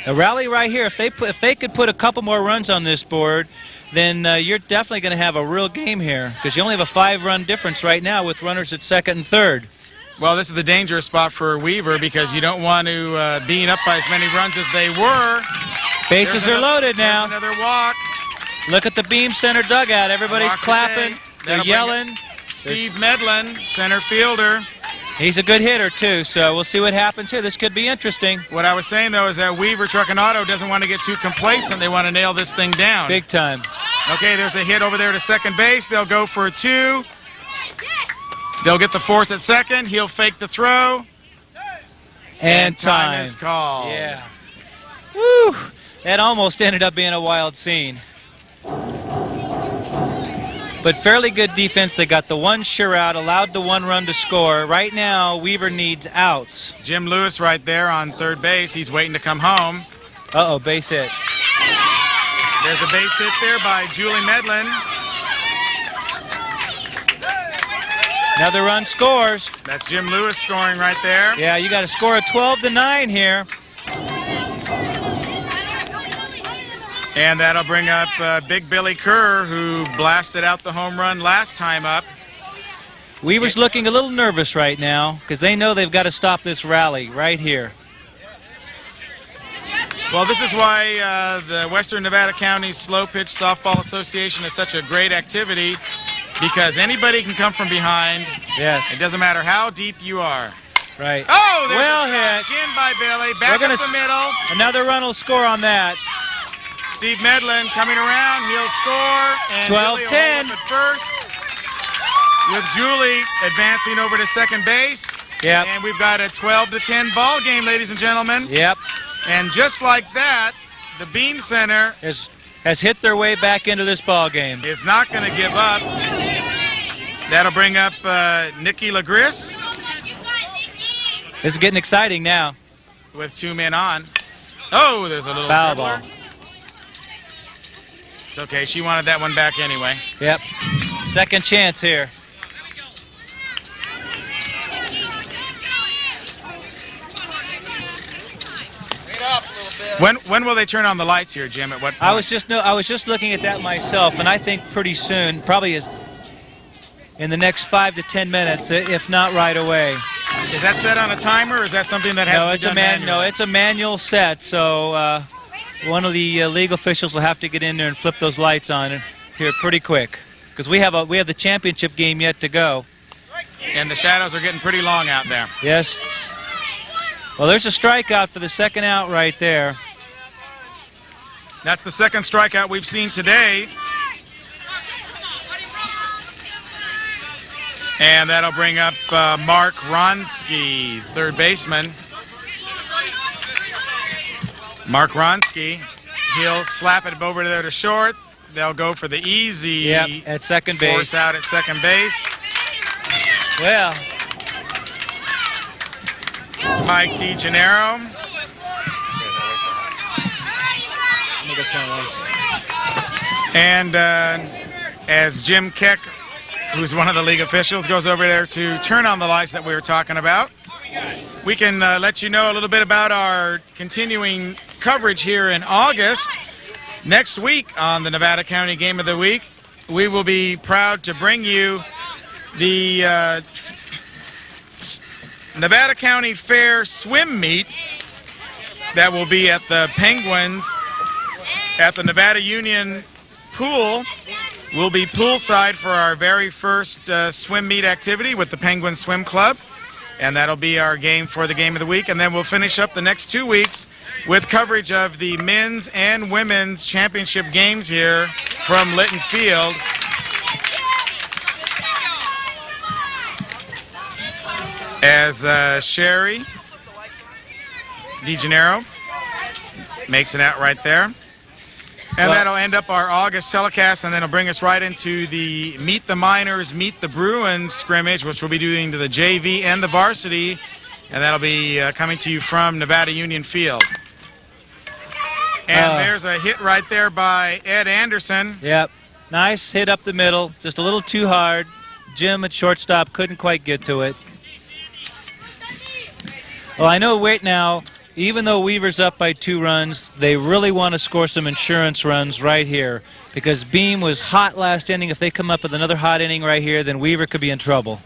A rally right here. If they could put a couple more runs on this board, then you're definitely going to have a real game here, because you only have a 5-run difference right now with runners at second and third. Well, this is the dangerous spot for Weaver, because you don't want to be up by as many runs as they were. Bases are loaded now. Another walk. Look at the Beam Center dugout. Everybody's clapping. They're yelling. Steve Medlin, center fielder. He's a good hitter, too, so we'll see what happens here. This could be interesting. What I was saying, though, is that Weaver Truck and Auto doesn't want to get too complacent. They want to nail this thing down. Big time. Okay, there's a hit over there to second base. They'll go for a 2. They'll get the force at second. He'll fake the throw. And time is called. Yeah. Woo! That almost ended up being a wild scene. But fairly good defense. They got the 1 sure out, allowed the 1 run to score. Right now, Weaver needs outs. Jim Lewis right there on third base. He's waiting to come home. Uh-oh, base hit. There's a base hit there by Julie Medlin. Another run scores. That's Jim Lewis scoring right there. Yeah, you got to score a 12-9 here. And that'll bring up Big Billy Kerr, who blasted out the home run last time up. Weaver's looking a little nervous right now because they know they've got to stop this rally right here. Well, this is why the Western Nevada County Slo-Pitch Softball Association is such a great activity, because anybody can come from behind. Yes. It doesn't matter how deep you are. Right. Oh, there's well a shot hit. again by Billy. Back up the middle. Another run will score on that. Steve Medlin coming around. He'll score. And 12-10. at first. with Julie advancing over to second base. Yep. And we've got a 12-10 ball game, ladies and gentlemen. Yep. And just like that, the Beam Center has hit their way back into this ball game. Is not going to give up. That'll bring up Nikki Legris. This is getting exciting now. With 2 men on. Oh, there's a little foul ball. It's okay. She wanted that one back anyway. Yep. Second chance here. When will they turn on the lights here, Jim? At what point? I was just looking at that myself, and I think pretty soon, probably in the next 5 to 10 minutes, if not right away. Is that set on a timer, or is that something that has to be done manually? No, it's a manual set. So one of the league officials will have to get in there and flip those lights on here pretty quick, because we have the championship game yet to go. And the shadows are getting pretty long out there. Yes. Well, there's a strikeout for the second out right there. That's the second strikeout we've seen today. And that'll bring up Mark Ronsky, third baseman. Mark Ronsky, he'll slap it over there to short. They'll go for the easy at second base. Force out at second base. Well, Mike DeGennaro. And as Jim Keck, who's one of the league officials, goes over there to turn on the lights that we were talking about, we can let you know a little bit about our continuing coverage here in August. Next week on the Nevada County Game of the Week, we will be proud to bring you the Nevada County Fair swim meet that will be at the Penguins at the Nevada Union Pool. We'll be poolside for our very first swim meet activity with the Penguin Swim Club, and that'll be our game for the Game of the Week. And then we'll finish up the next 2 weeks with coverage of the men's and women's championship games here from Litton Field. As Sherry DeGennaro makes it out right there. And that'll end up our August telecast, and then it'll bring us right into the Meet the Miners, Meet the Bruins scrimmage, which we'll be doing to the JV and the varsity, and that'll be coming to you from Nevada Union Field. And there's a hit right there by Ed Anderson. Yep. Nice hit up the middle, just a little too hard. Jim at shortstop couldn't quite get to it. Well, I know right now, even though Weaver's up by 2 runs, they really want to score some insurance runs right here, because Beam was hot last inning. If they come up with another hot inning right here, then Weaver could be in trouble.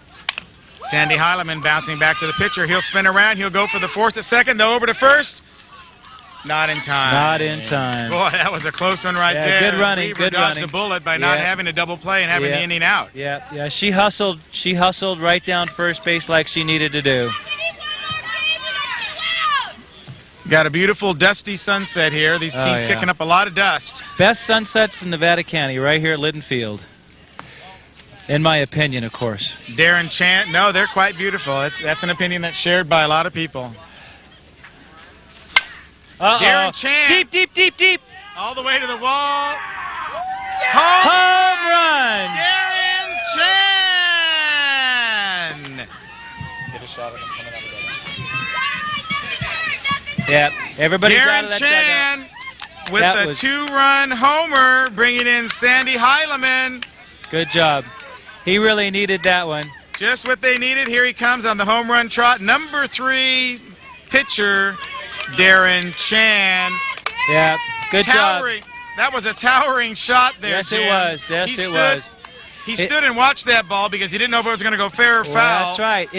Sandy Heileman bouncing back to the pitcher. He'll spin around. He'll go for the force at second. Though over to first. Not in time. Not in time. Boy, that was a close one right there. Good running. Weaver Good dodged running. a bullet by not having a double play and having the inning out. Yeah. She hustled right down first base like she needed to do. Got a beautiful dusty sunset here. These teams kicking up a lot of dust. Best sunsets in Nevada County right here at Litton Field. In my opinion, of course. Darren Chant. No, they're quite beautiful. That's an opinion that's shared by a lot of people. Darren Chant. Deep. All the way to the wall. Home run. Darren Chan. Get a shot of him coming out of the Yep, everybody's out of Darren that Chan with the 2-run homer, bringing in Sandy Heileman. Good job. He really needed that one. Just what they needed. Here he comes on the home run trot. Number 3 pitcher, Darren Chan. Yeah, good job. That was a towering shot there, Yes, Jim. it was. Yes, it was. He stood and watched that ball because he didn't know if it was going to go fair or foul. That's right.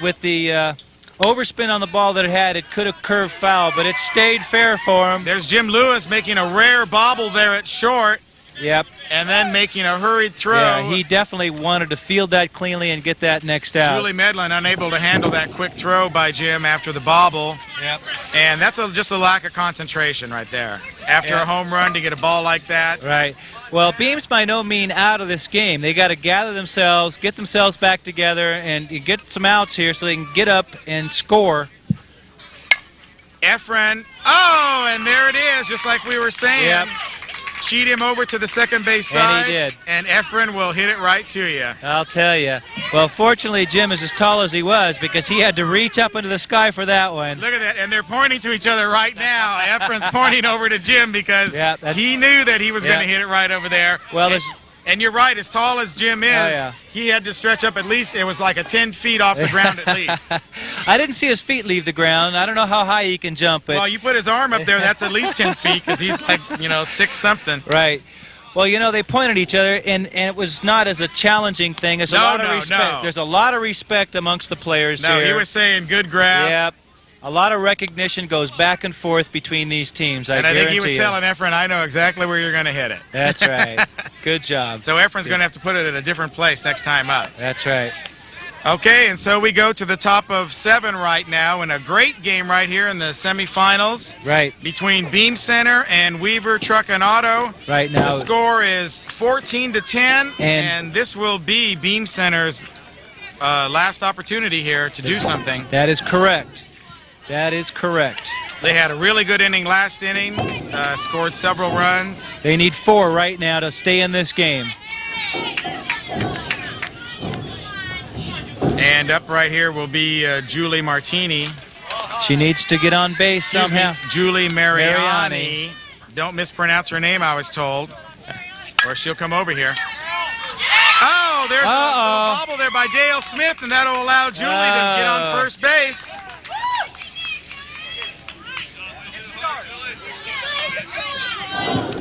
With the overspin on the ball that it had, it could have curved foul, but it stayed fair for him. There's Jim Lewis making a rare bobble there at short. Yep. And then making a hurried throw. Yeah, he definitely wanted to field that cleanly and get that next out. Julie Medlin unable to handle that quick throw by Jim after the bobble. Yep. And that's just a lack of concentration right there. after Yeah. a home run to get a ball like that. Right. Well, Beam's by no means out of this game. They got to gather themselves, get themselves back together, and get some outs here so they can get up and score. Efren, oh, and there it is, just like we were saying. Yep. Cheat him over to the second base And side. he did. And Efren will hit it right to you. I'll tell you. Well, fortunately, Jim is as tall as he was because he had to reach up into the sky for that one. Look at that, and they're pointing to each other right now. Efren's pointing over to Jim because Yeah, that's- he knew that he was Yeah. going to hit it right over there. Well, there's... And you're right, as tall as Jim is, yeah. he had to stretch up at least, it was like a 10 feet off the ground at least. I didn't see his feet leave the ground. I don't know how high he can jump, but... Well, you put his arm up there, that's at least 10 feet because he's like, 6-something. Right. Well, they pointed at each other, and it was not as a challenging thing. There's a lot of respect. No. There's a lot of respect amongst the players No, here. he was saying good grab. Yep. A lot of recognition goes back and forth between these teams. And I think he was guarantee you. telling Efren, I know exactly where you're going to hit it. That's right. Good job. So Efren's going to have to put it at a different place next time up. That's right. Okay, and so we go to the top of 7 right now in a great game right here in the semifinals Right. between Beam Center and Weaver Truck and Auto. Right now. The score is 14-10, And- and this will be Beam Center's last opportunity here to do something. That is correct. That is correct. They had a really good inning last inning, scored several runs. They need 4 right now to stay in this game. And up right here will be Julie Martini. She needs to get on base Excuse me, somehow. Julie Mariani. Mariani. Don't mispronounce her name, I was told. Or she'll come over here. Oh, there's a little bobble there by Dale Smith, and that'll allow Julie to get on first base.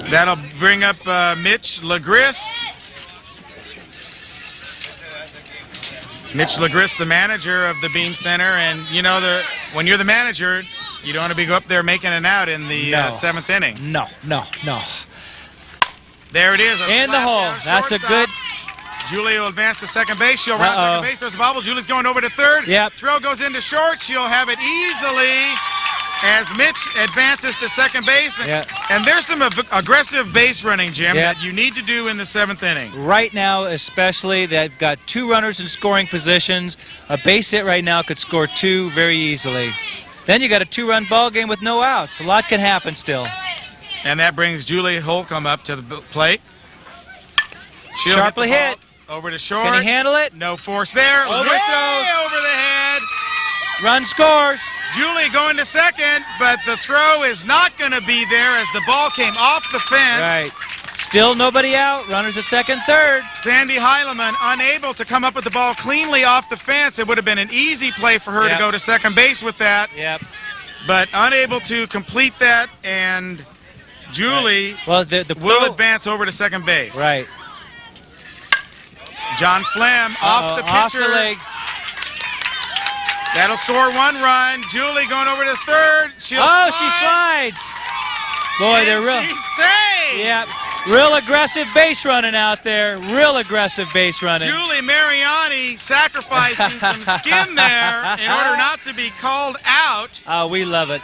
That'll bring up Mitch Legris. Mitch Legris, the manager of the Beam Center, and when you're the manager, you don't want to be up there making an out in the 7th inning. No. There it is. In the hole. That's a good... Julie will advance to second base. She'll run second base. There's a bobble. Julie's going over to third. Yep. Throw goes into short. She'll have it easily as Mitch advances to second base. And there's some aggressive base running, Jim, that you need to do in the 7th inning. Right now, especially, they've got 2 runners in scoring positions. A base hit right now could score 2 very easily. Then you got a 2-run ball game with no outs. A lot can happen still. And that brings Julie Holcomb up to the plate. She'll Sharply hit. Over to short. Can he handle it? No force there. Overthrows. Way over the head. Run scores. Julie going to second, but the throw is not going to be there as the ball came off the fence. Right. Still nobody out. Runners at second, third. Sandy Heileman unable to come up with the ball cleanly off the fence. It would have been an easy play for her to go to second base with that. Yep. But unable to complete that, and Julie well, the will advance over to second base. Right. John Flem off the pitcher. Off the leg. That'll score 1 run. Julie going over to third. She'll slide. She slides. Boy, they're real. She's safe. Yeah, real aggressive base running out there. Real aggressive base running. Julie Mariani sacrificing some skin there in order not to be called out. Oh, we love it.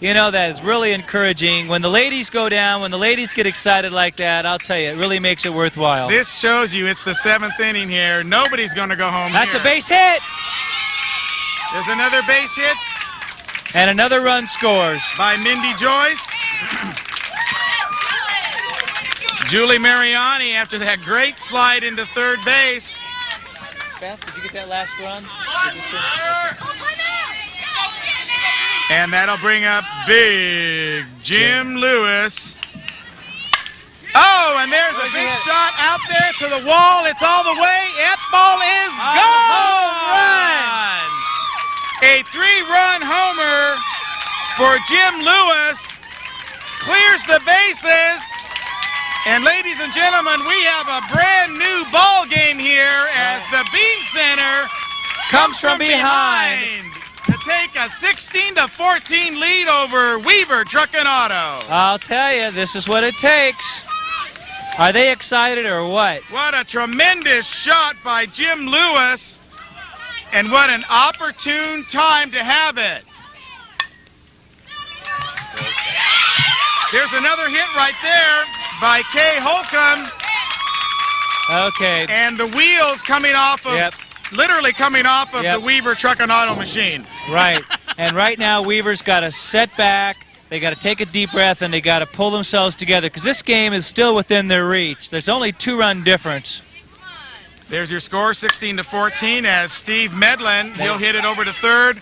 That is really encouraging. When the ladies go down, when the ladies get excited like that, I'll tell you, it really makes it worthwhile. This shows you it's the 7th inning here. Nobody's going to go home That's here. a base hit. There's another base hit. And another run scores. By Mindy Joyce. Julie Mariani after that great slide into third base. Beth, did you get that last run? And that'll bring up Big Jim Lewis. Oh, and there's a big shot out there to the wall. It's all the way. That ball is gone. A 3-run homer for Jim Lewis. Clears the bases. And ladies and gentlemen, we have a brand new ball game here as the Beam Center comes from behind to take a 16-14 lead over Weaver Truck and Auto. I'll tell you, this is what it takes. Are they excited or what? What a tremendous shot by Jim Lewis, and what an opportune time to have it. There's another hit right there by Kay Holcomb. Okay. And the wheels coming off of, literally coming off of the Weaver Truck and Auto machine. Right. And right now, Weaver's got to set back. They got to take a deep breath, and they got to pull themselves together because this game is still within their reach. There's only 2-run difference. There's your score, 16-14, as Steve Medlin, he'll hit it over to third.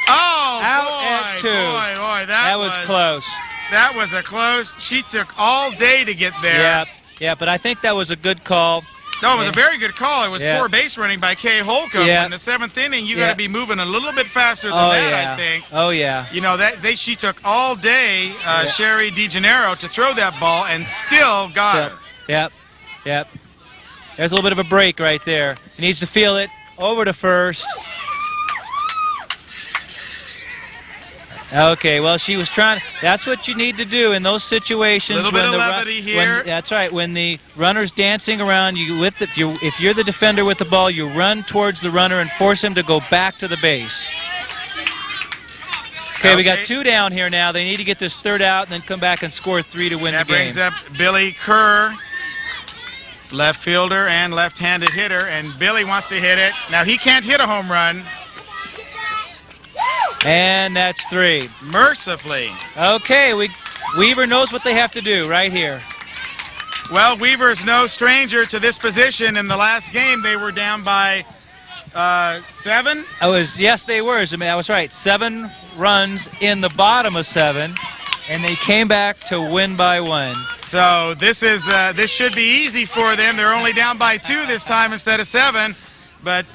Oh, out at 2. Boy, that was close. That was a close. She took all day to get there. Yeah, but I think that was a good call. No, it was a very good call. It was poor base running by Kay Holcomb. In the 7th inning, you got to be moving a little bit faster than I think. Oh, yeah. You know, she took all day, Sherry DeGennaro, to throw that ball and still got her. Yep. There's a little bit of a break right there. He needs to feel it. Over to first. Okay, well, she was trying. That's what you need to do in those situations. A little bit of levity here. That's right. When the runner's dancing around, if you're the defender with the ball, you run towards the runner and force him to go back to the base. Okay, we got 2 down here now. They need to get this third out and then come back and score 3 to win the game. That brings up Billy Kerr, left fielder and left-handed hitter, and Billy wants to hit it. Now, he can't hit a home run. And that's 3. Mercifully. Okay, Weaver knows what they have to do right here. Well, Weaver's no stranger to this position. In the last game, they were down by 7. Yes, they were. I was right. 7 runs in the bottom of 7, and they came back to win by 1. So this should be easy for them. They're only down by 2 this time instead of 7. But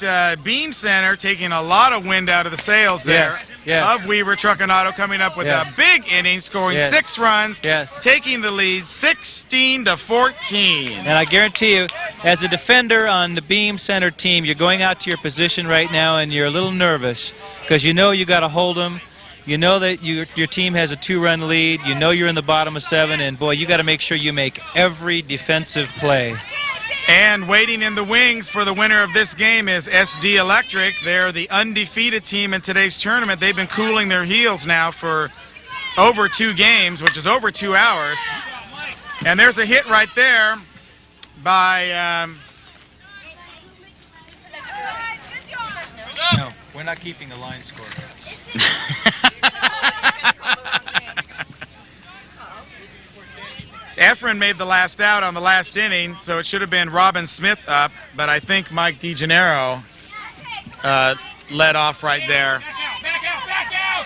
Beam Center taking a lot of wind out of the sails there of Weaver Truck and Auto, coming up with a big inning, scoring 6 runs, taking the lead 16-14. And I guarantee you, as a defender on the Beam Center team, you're going out to your position right now and you're a little nervous because you know you got to hold them. You know that your team has a 2-run lead. You know you're in the bottom of 7, and boy, you got to make sure you make every defensive play. And waiting in the wings for the winner of this game is SD Electric. They're the undefeated team in today's tournament. They've been cooling their heels now for over 2 games, which is over 2 hours. And there's a hit right there by... No, we're not keeping the line score. Efren made the last out on the last inning, so it should have been Robin Smith up, but I think Mike DeGennaro led off right there. Back out!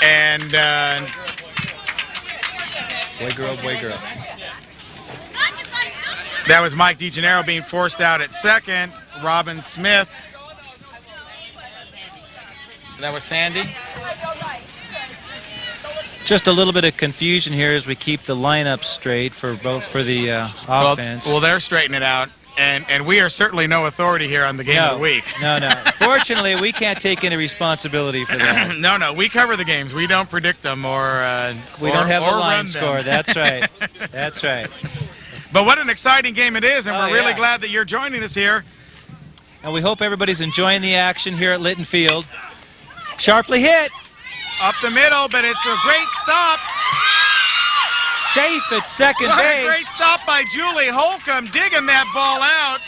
And Boy, girl. That was Mike DeGennaro being forced out at second. Robin Smith. That was Sandy. Just a little bit of confusion here as we keep the lineup straight for the offense. Well, they're straightening it out, and we are certainly no authority here on the game of the week. No. Fortunately, we can't take any responsibility for that. No. We cover the games. We don't predict them we don't have the line score. That's right. That's right. But what an exciting game it is, and we're really glad that you're joining us here. And we hope everybody's enjoying the action here at Litton Field. Sharply hit. Up the middle, but it's a great stop. Safe at second base. What a great stop by Julie Holcomb, digging that ball out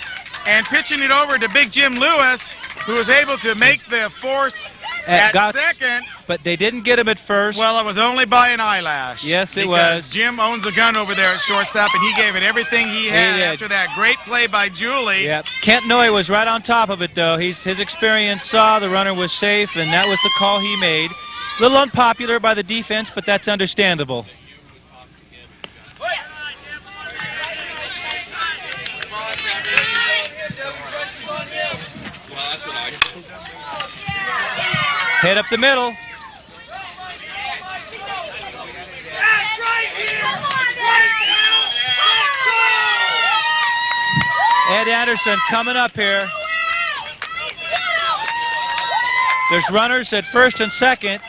and pitching it over to Big Jim Lewis, who was able to make the force at second. But they didn't get him at first. Well, it was only by an eyelash. Yes, it was. Jim owns a gun over there at shortstop, and he gave it everything he had after that great play by Julie. Yeah. Kent Noy was right on top of it, though. His experience saw the runner was safe, and that was the call he made. A little unpopular by the defense, but that's understandable. Hit up the middle. Ed Anderson coming up here. There's runners at first and second,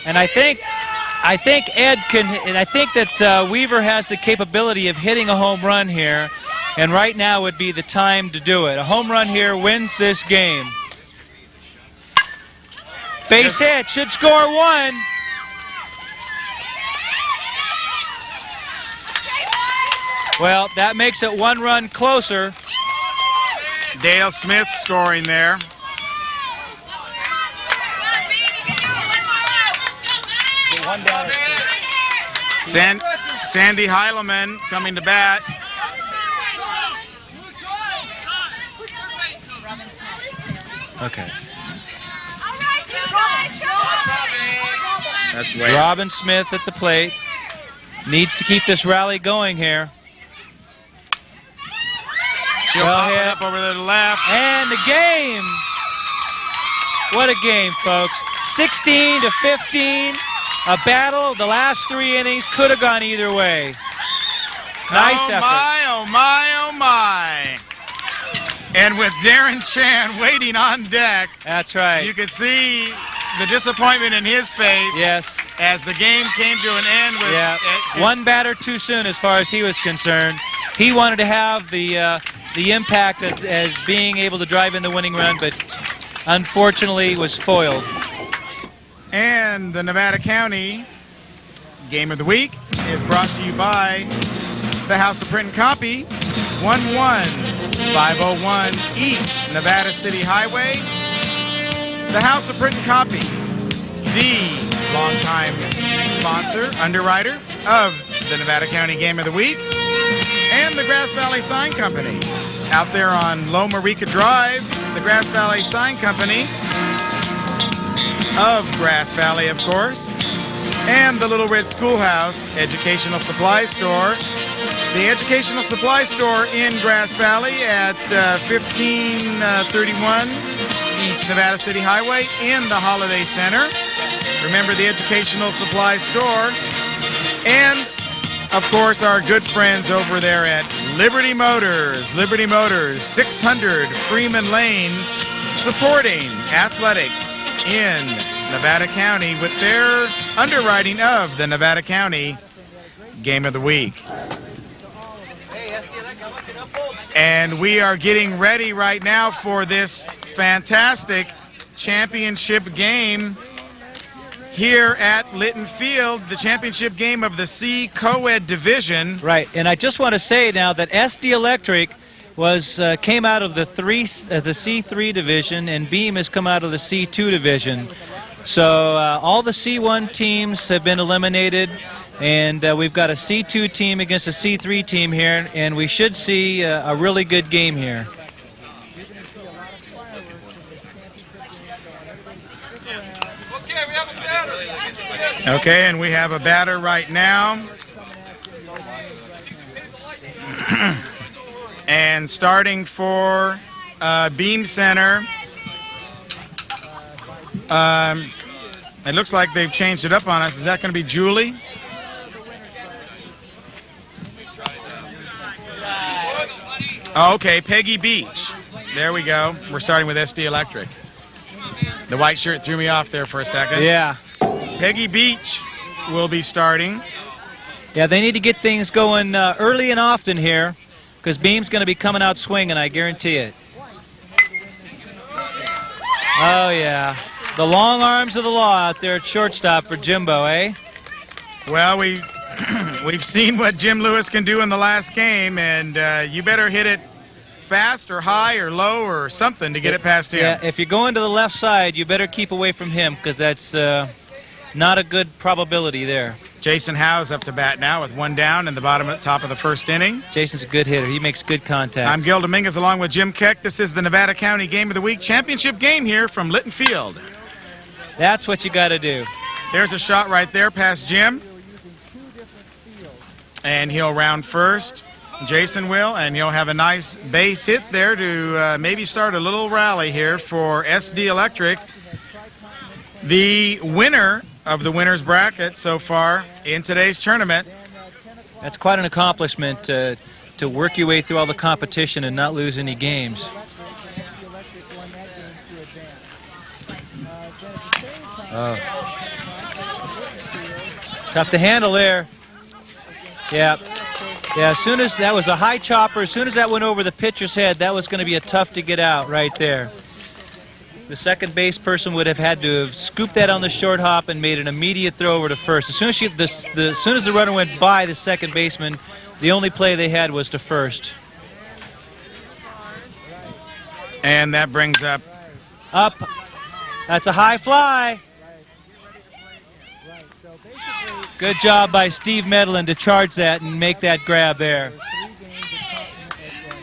and I think Ed can. And I think that Weaver has the capability of hitting a home run here. and right now would be the time to do it. A home run here wins this game. Base hit, should score 1. Well, that makes it 1 run closer. Dale Smith scoring there. Sandy Heileman coming to bat. Okay. That's way. Robin Smith at the plate. Needs to keep this rally going here. She'll Well pop it hit. up over to the left. And the game. What a game, folks. 16 to 15. A battle. The last 3 innings could have gone either way. Nice oh effort. My, oh my, oh my. And with Darren Chan waiting on deck, That's right. you could see the disappointment in his face. Yes. As the game came to an end with One batter too soon as far as he was concerned. He wanted to have the impact as being able to drive in the winning run, but unfortunately was foiled. And the Nevada County Game of the Week is brought to you by the House of Print and Copy, 11501 East Nevada City Highway. The House of Print and Copy, the longtime sponsor, underwriter of the Nevada County Game of the Week, and the Grass Valley Sign Company. Out there on Loma Rica Drive, the Grass Valley Sign Company of Grass Valley, of course, and the Little Red Schoolhouse Educational Supply Store. The Educational Supply Store in Grass Valley at 1531 East Nevada City Highway in the Holiday Center. Remember the Educational Supply Store. And, of course, our good friends over there at Liberty Motors. Liberty Motors, 600 Freeman Lane, supporting athletics in Nevada County with their underwriting of the Nevada County Game of the Week. And we are getting ready right now for this fantastic championship game here at Litton Field, the championship game of the C Co-Ed division. Right, and I just want to say now that SD Electric came out of the C3 division, and Beam has come out of the C2 division. So all the C1 teams have been eliminated, and we've got a C2 team against a C3 team here, and we should see a really good game here. Okay, and we have a batter right now. And starting for Beam Center, it looks like they've changed it up on us. Is that going to be Julie? Oh, okay, Peggy Beach. There we go. We're starting with SD Electric. The white shirt threw me off there for a second. Yeah. Peggy Beach will be starting. Yeah, they need to get things going early and often here, because Beam's going to be coming out swinging, I guarantee it. Oh, yeah. The long arms of the law out there at shortstop for Jimbo, eh? Well, we've seen what Jim Lewis can do in the last game, and you better hit it fast or high or low or something to get it past him. Yeah, if you're going to the left side, you better keep away from him, because that's not a good probability there. Jason Howe's up to bat now with one down in the top of the first inning. Jason's a good hitter. He makes good contact. I'm Gil Dominguez along with Jim Keck. This is the Nevada County Game of the Week championship game here from Litton Field. That's what you got to do. There's a shot right there past Jim. And he'll round first. Jason will, and he'll have a nice base hit there to maybe start a little rally here for SD Electric. The winner of the winner's bracket so far in today's tournament. That's quite an accomplishment to work your way through all the competition and not lose any games. Oh. Tough to handle there. Yeah. Yeah, as soon as that was a high chopper, as soon as that went over the pitcher's head, that was going to be a tough to get out right there. The second base person would have had to have scooped that on the short hop and made an immediate throw over to first. As soon as, as soon as the runner went by the second baseman, the only play they had was to first. And that brings up. Up. That's a high fly. Good job by Steve Medlin to charge that and make that grab there.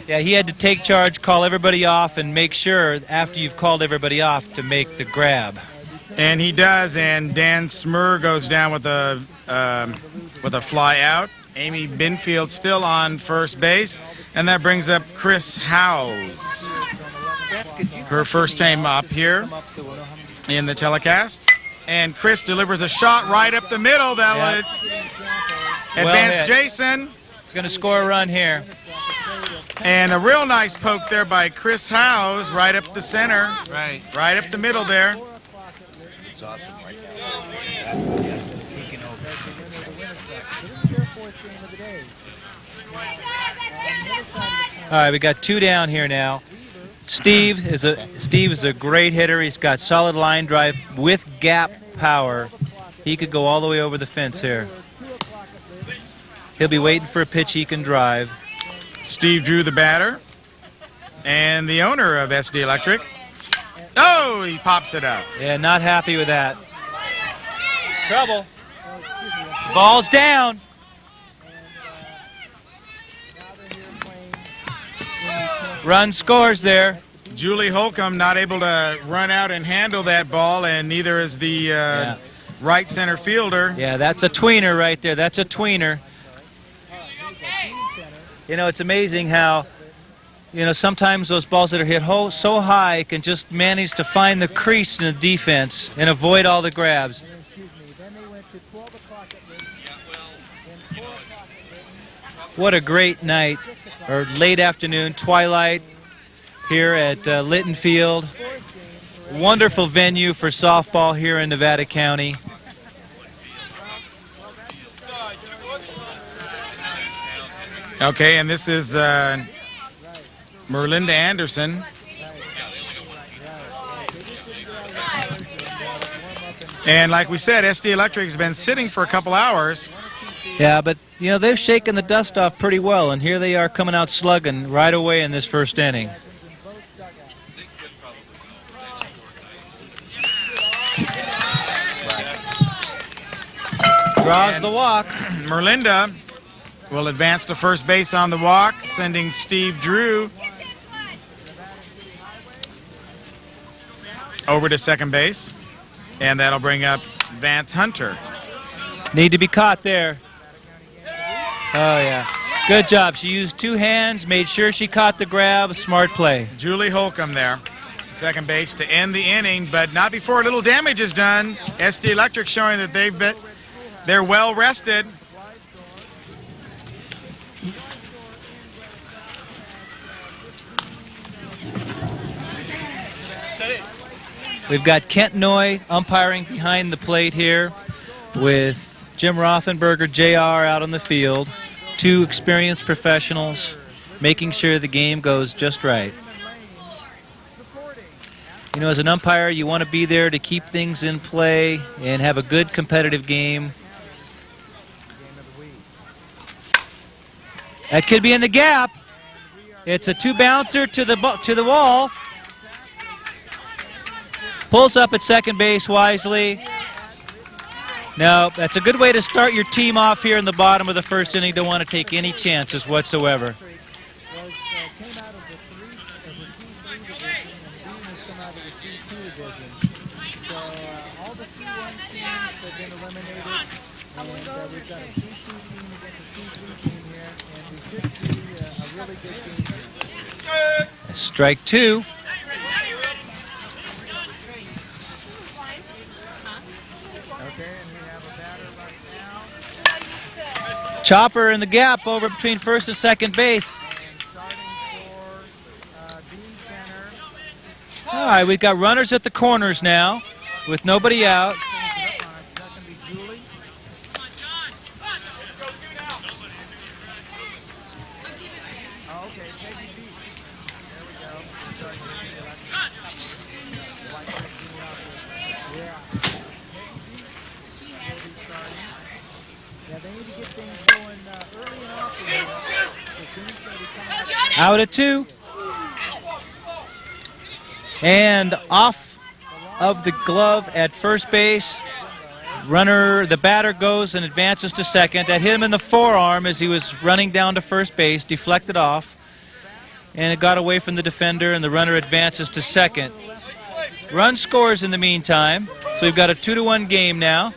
Yeah, he had to take charge, call everybody off, and make sure after you've called everybody off to make the grab. And he does, and Dan Smur goes down with a fly out. Amy Binfield still on first base, and that brings up Chris Howes. Her first time up here in the telecast. And Chris delivers a shot right up the middle that would advance Jason. He's going to score a run here. And a real nice poke there by Chris Howes right up the center. Right up the middle there. All right, we got two down here now. Steve is a great hitter. He's got solid line drive with gap power. He could go all the way over the fence here. He'll be waiting for a pitch he can drive. Steve Drew, the batter, and the owner of SD Electric. Oh, he pops it up. Yeah, not happy with that. Trouble. Ball's down. Run scores there. Julie Holcomb not able to run out and handle that ball, and neither is the right center fielder. Yeah, that's a tweener right there. That's a tweener. You know, it's amazing how, you know, sometimes those balls that are hit so high can just manage to find the crease in the defense and avoid all the grabs. What a great night, or late afternoon, twilight, here at Litton Field. Wonderful venue for softball here in Nevada County. Okay, and this is Merlinda Anderson. And like we said, SD Electric has been sitting for a couple hours. Yeah, but, you know, they've shaken the dust off pretty well, and here they are coming out slugging right away in this first inning. Draws the walk. Merlinda will advance to first base on the walk, sending Steve Drew over to second base, and that'll bring up Vance Hunter. Need to be caught there. Oh, yeah. Good job. She used two hands, made sure she caught the grab. Smart play. Julie Holcomb there, second base to end the inning, but not before a little damage is done. SD Electric showing that they're well rested. We've got Kent Noy umpiring behind the plate here with Jim Rothenberger, JR out on the field. Two experienced professionals making sure the game goes just right. You know, as an umpire, you want to be there to keep things in play and have a good competitive game. That could be in the gap. It's a two-bouncer to the wall. Pulls up at second base wisely. No, that's a good way to start your team off here in the bottom of the first inning. Don't want to take any chances whatsoever. Strike two. Chopper in the gap over between first and second base. All right, we've got runners at the corners now with nobody out. Out at 2. And off of the glove at first base. Runner, the batter goes and advances to second. That hit him in the forearm as he was running down to first base, deflected off. And it got away from the defender, and the runner advances to second. Run scores in the meantime, so we've got a 2-1 game now.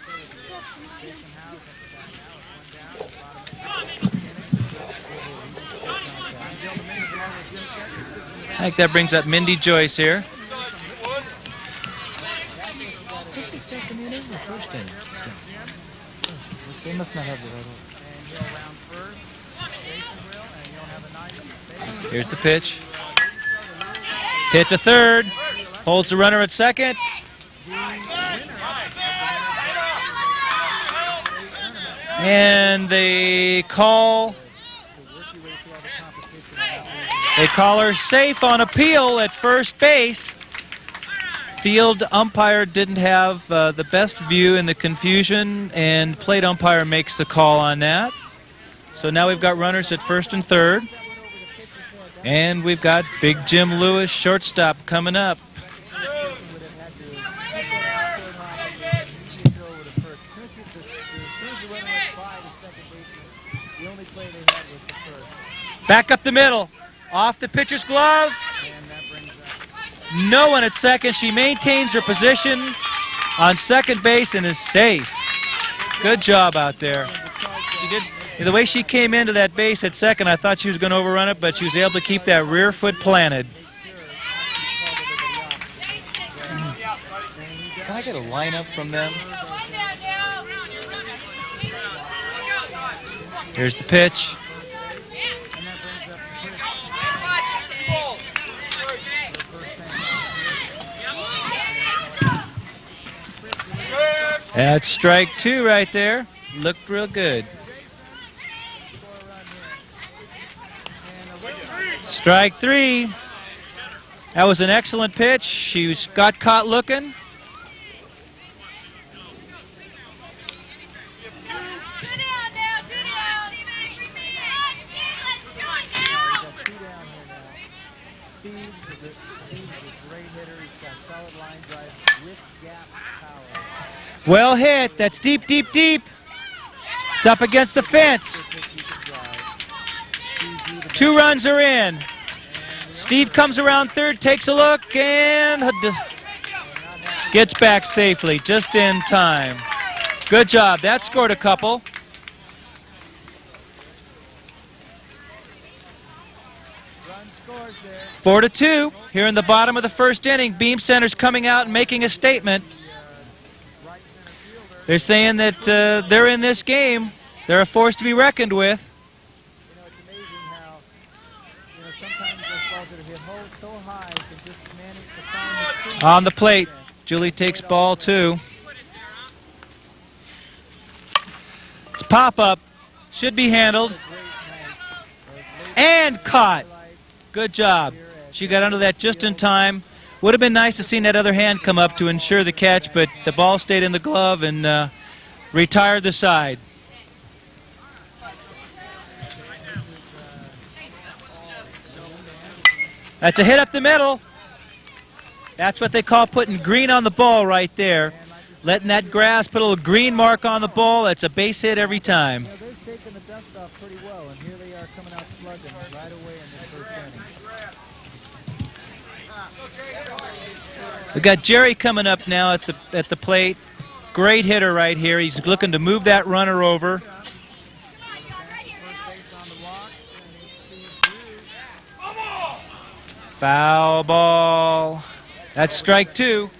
I think that brings up Mindy Joyce here. Is this the second inning or first inning? They must not have the right order. Here's the pitch. Hit to third. Holds the runner at second. And they call her safe on appeal at first base. Field umpire didn't have the best view in the confusion, and plate umpire makes the call on that. So now we've got runners at first and third. And we've got Big Jim Lewis, shortstop, coming up. Back up the middle. Off the pitcher's glove. No one at second. She maintains her position on second base and is safe. Good job out there. She did. The way she came into that base at second, I thought she was going to overrun it, but she was able to keep that rear foot planted. Can I get a lineup from them? Here's the pitch. That's strike 2 right there. Looked real good. Strike 3. That was an excellent pitch. She got caught looking. Well hit. That's deep, deep, deep. It's up against the fence. 2 runs are in. Steve comes around third, takes a look, and gets back safely, just in time. Good job. That scored a couple. Four to 2 here in the bottom of the first inning. Beam Center's coming out and making a statement. They're saying that they're in this game. They're a force to be reckoned with. On the plate, Julie takes ball 2. It's pop-up. Should be handled. And caught. Good job. She got under that just in time. Would have been nice to see that other hand come up to ensure the catch, but the ball stayed in the glove and retired the side. That's a hit up the middle. That's what they call putting green on the ball right there. Letting that grass put a little green mark on the ball. It's a base hit every time. Yeah, they've taken the dust off pretty well, and here they are coming out slugging right away in the first inning. We've got Jerry coming up now at the plate. Great hitter right here. He's looking to move that runner over. Foul ball. That's strike 2.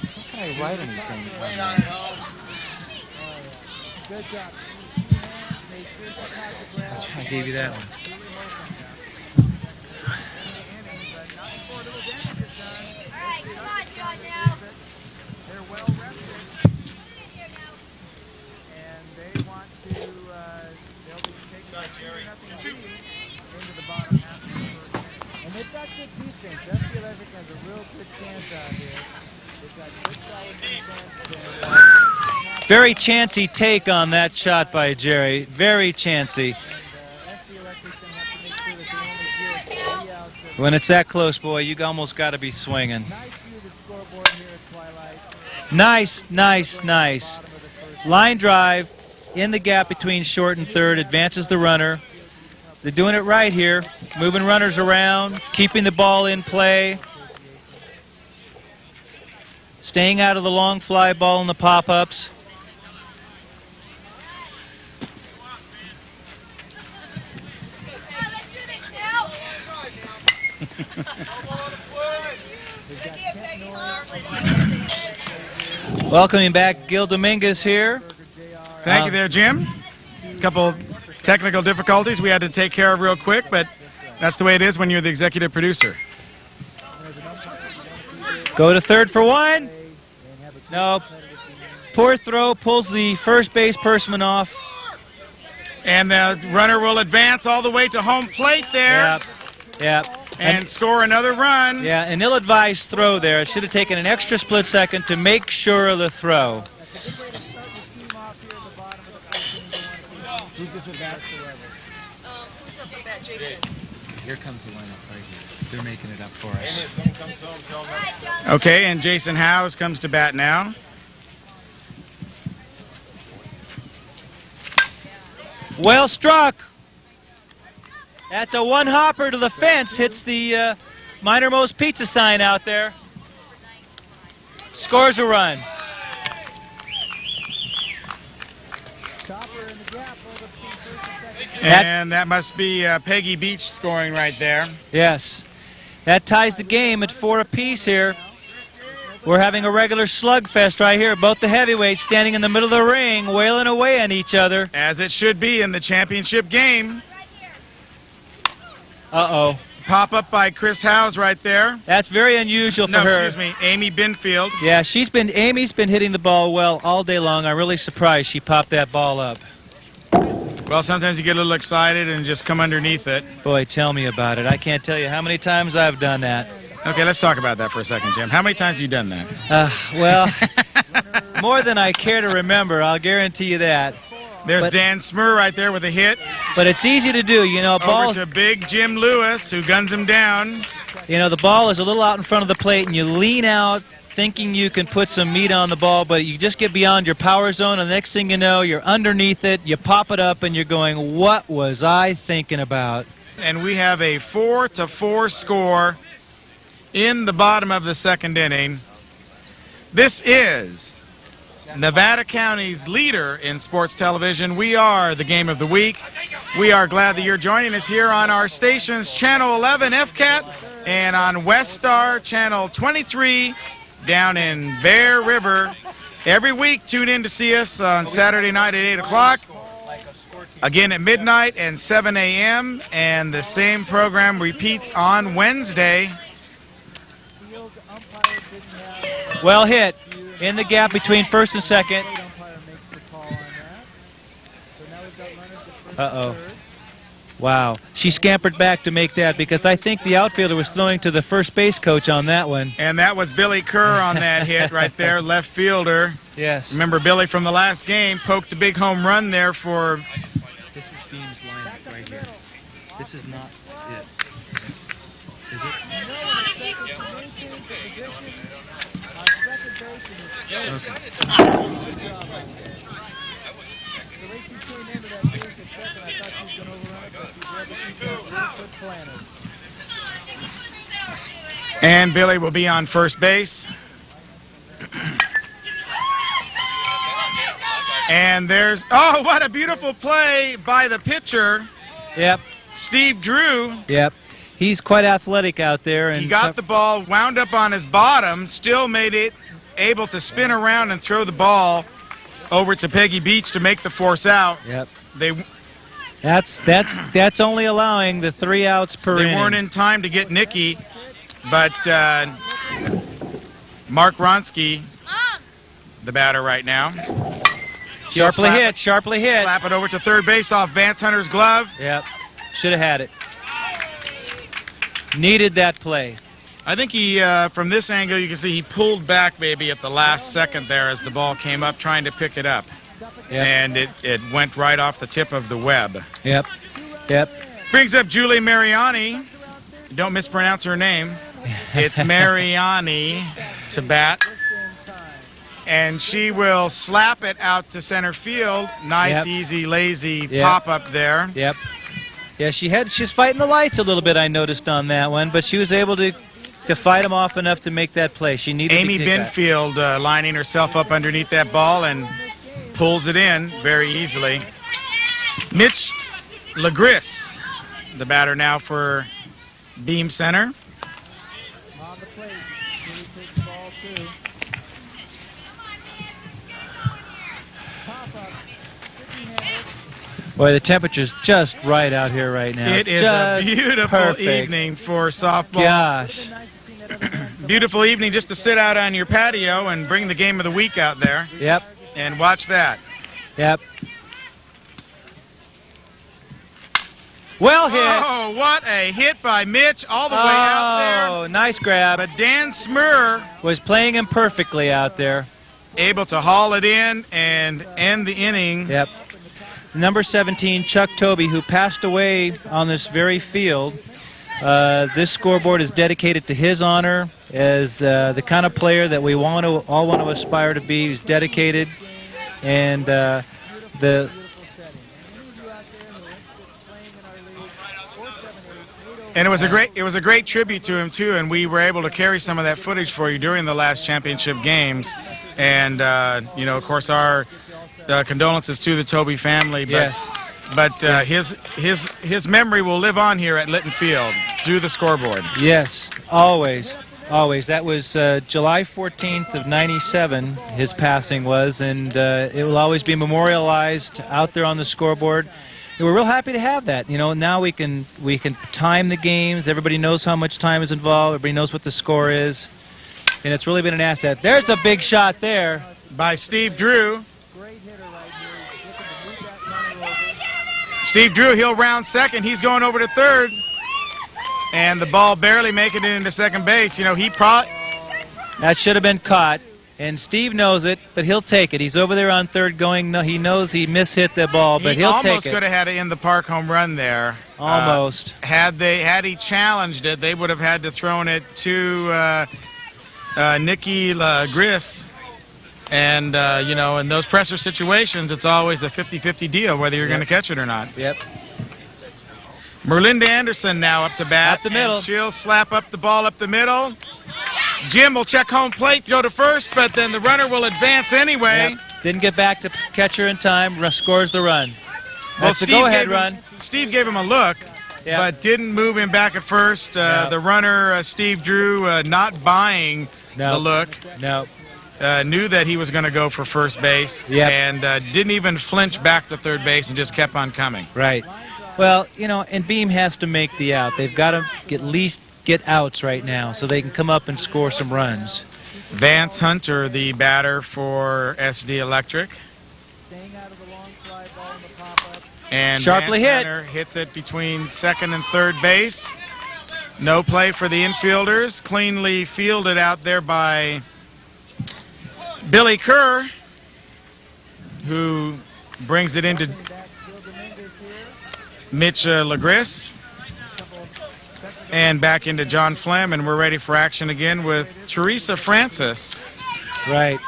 How can I write anything? Good job. That's why I gave you that one. into the bottom half of the first. And they've got good defense. FP Electric has a real good chance out here. They've got good solid defense. Very chancy take on that shot by Jerry. Very chancy. FP Electric's going to have to make sure that they only give 3 outs. When it's that close, boy, you almost got to be swinging. Nice view of the scoreboard here at Twilight. Nice, nice, nice. Line drive in the gap between short and third, advances the runner. They're doing it right here, moving runners around, keeping the ball in play, staying out of the long fly ball and the pop-ups. Welcoming back Gil Dominguez here. Thank you there, Jim. A couple technical difficulties we had to take care of real quick, but that's the way it is when you're the executive producer. Go to third for one. No. Poor throw, pulls the first base person off. And the runner will advance all the way to home plate there. Yep. Yep. And score another run. Yeah, an ill-advised throw there. It should have taken an extra split second to make sure of the throw. Who's this at bat? Here comes the lineup right here. They're making it up for us. Okay, and Jason Howes comes to bat now. Well struck. That's a one-hopper to the fence. Hits the Minor Mo's Pizza sign out there. Scores a run. And that must be Peggy Beach scoring right there. Yes. That ties the game at 4 apiece here. We're having a regular slugfest right here. Both the heavyweights standing in the middle of the ring, wailing away on each other. As it should be in the championship game. Uh-oh. Pop up by Chris Howes right there. That's very unusual for her. Excuse me, Amy Binfield. Yeah, Amy's been hitting the ball well all day long. I'm really surprised she popped that ball up. Well, sometimes you get a little excited and just come underneath it. Boy, tell me about it. I can't tell you how many times I've done that. Okay, let's talk about that for a second, Jim. How many times have you done that? Well, more than I care to remember, I'll guarantee you that. There's Dan Smur right there with a hit. But it's easy to do, you know. Over to big Jim Lewis, who guns him down. You know, the ball is a little out in front of the plate, and you lean out thinking you can put some meat on the ball, but you just get beyond your power zone, and the next thing you know, you're underneath it, you pop it up, and you're going, what was I thinking about? And we have a 4-4 score in the bottom of the second inning. This is Nevada County's leader in sports television. We are the Game of the Week. We are glad that you're joining us here on our stations, Channel 11 FCAT, and on West Star, Channel 23, down in Bear River. Every week, tune in to see us on Saturday night at 8 o'clock, again at midnight and 7 a.m., and the same program repeats on Wednesday. Well hit in the gap between first and second. Uh-oh. Wow. She scampered back to make that because I think the outfielder was throwing to the first base coach on that one. And that was Billy Kerr on that hit right there, left fielder. Yes. Remember Billy from the last game poked a big home run there for... This is Beam's lineup right here. This is not it. Is it? And Billy will be on first base. And there's, oh, what a beautiful play by the pitcher. Yep. Steve Drew. Yep. He's quite athletic out there. And he got the ball, wound up on his bottom, still made it able to spin around and throw the ball over to Peggy Beach to make the force out. Yep. They That's only allowing the 3 outs per inning. They weren't in time to get Nikki, but Mark Ronsky, the batter right now. Sharply hit, sharply hit. Slap it over to third base off Vance Hunter's glove. Yep. Should have had it. Needed that play. I think he, from this angle, you can see he pulled back maybe at the last second there as the ball came up, trying to pick it up. Yep. And it went right off the tip of the web. Yep. Yep. Brings up Julie Mariani. Don't mispronounce her name. It's Mariani to bat. And she will slap it out to center field. Nice, Yep. easy, lazy Yep. pop up there. Yep. Yeah, she's fighting the lights a little bit, I noticed on that one, but she was able to fight them off enough to make that play. She needed Amy to get that. Binfield lining herself up underneath that ball and pulls it in very easily. Mitch Legris, the batter now for Beam Center. On the plate. Julie takes the ball too. Pop-up. Boy, the temperature's just right out here right now. It is Just a beautiful perfect. evening for softball. Gosh. Beautiful evening just to sit out on your patio and bring the game of the week out there Yep. and watch that. Yep. Well hit. Oh, what a hit by Mitch all the way out Oh, nice grab. there. But Dan Smurr Was playing him perfectly out there. able to haul it in and end the inning. Yep. Number 17, Chuck Toby, who passed away on this very field. This scoreboard is dedicated to his honor as the kind of player that we all want to aspire to be. He's dedicated, and And it was a great tribute to him too, and we were able to carry some of that footage for you during the last championship games. And you know, of course, our condolences to the Toby family. But, Yes. But his memory will live on here at Litton Field through the scoreboard. Yes, always, always. That was July 14th of '97. His passing was, and it will always be memorialized out there on the scoreboard. And we're real happy to have that. You know, now we can time the games. Everybody knows how much time is involved. Everybody knows what the score is, and it's really been an asset. There's a big shot there By Steve Drew. Great hitter right here. He's looking to move that runner over. Steve Drew, he'll round second. He's going over to third. And the ball barely making it into second base. You know, That should have been caught, and Steve knows it, but he'll take it. He's over there on third going. No, he knows he mishit the ball, but he'll take almost it. could have had it in the park home run there. Almost. Had he challenged it, they would have had to thrown it to Nikki Gris. And, you know, in those presser situations, it's always a 50-50 deal whether you're going to catch it or not. Yep. Merlinda Anderson now up to bat. Up the middle. And she'll slap up the ball up the middle. Jim will check home plate, go to first, but then the runner will advance anyway. Yep. Didn't get back to catcher in time. Scores the run. Well, That's the go-ahead run. Steve gave him a look, Yep. but didn't move him back at first. Yep. The runner, Steve Drew, not buying the look. No. Knew that he was going to go for first base, Yep. and didn't even flinch back to third base and just kept on coming. Right. Well, you know, and Beam has to make the out. They've got to at least get outs right now so they can come up and score some runs. Vance Hunter, the batter for SD Electric. Staying out of the long fly ball in the pop-up. And Sharply Vance hit. Hunter hits it between second and third base. No play for the infielders. Cleanly fielded out there by Billy Kerr, who brings it into Back, Bill Dominguez here. Mitch Legris. And back into John Flem, and we're ready for action again with Teresa Francis Right.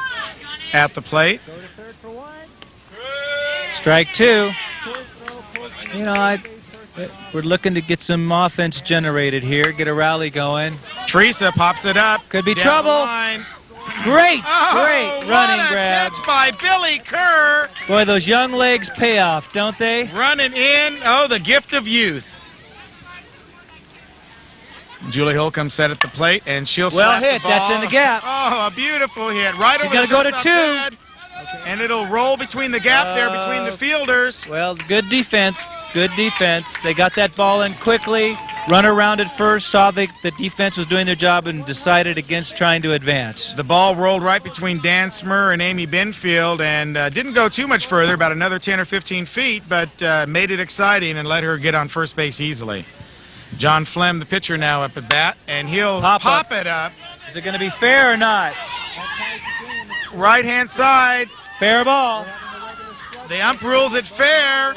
at the plate. Go to third for one. Strike two. Pull throw, pull through. You know, we're looking to get some offense generated here, get a rally going. Teresa pops it up. Could be down trouble. the line. Great, Oh, great running what a grab. catch by Billy Kerr. Boy, those young legs pay off, don't they? Running in. Oh, the gift of youth. Julie Holcomb set at the plate, and she'll Well slap hit. the ball. That's in the gap. Oh, a beautiful hit. Right She's over gonna the go to shortstop's two. head. And it'll roll between the gap there between the fielders. Well, good defense. Good defense. They got that ball in quickly. Runner rounded first, saw the defense was doing their job, and decided against trying to advance. The ball rolled right between Dan Smurr and Amy Binfield and didn't go too much further, about another 10 or 15 feet, but made it exciting and let her get on first base easily. John Flem, the pitcher, now up at bat, and he'll pop it up. Is it going to be fair or not? Right-hand side. Fair ball. The ump rules it fair.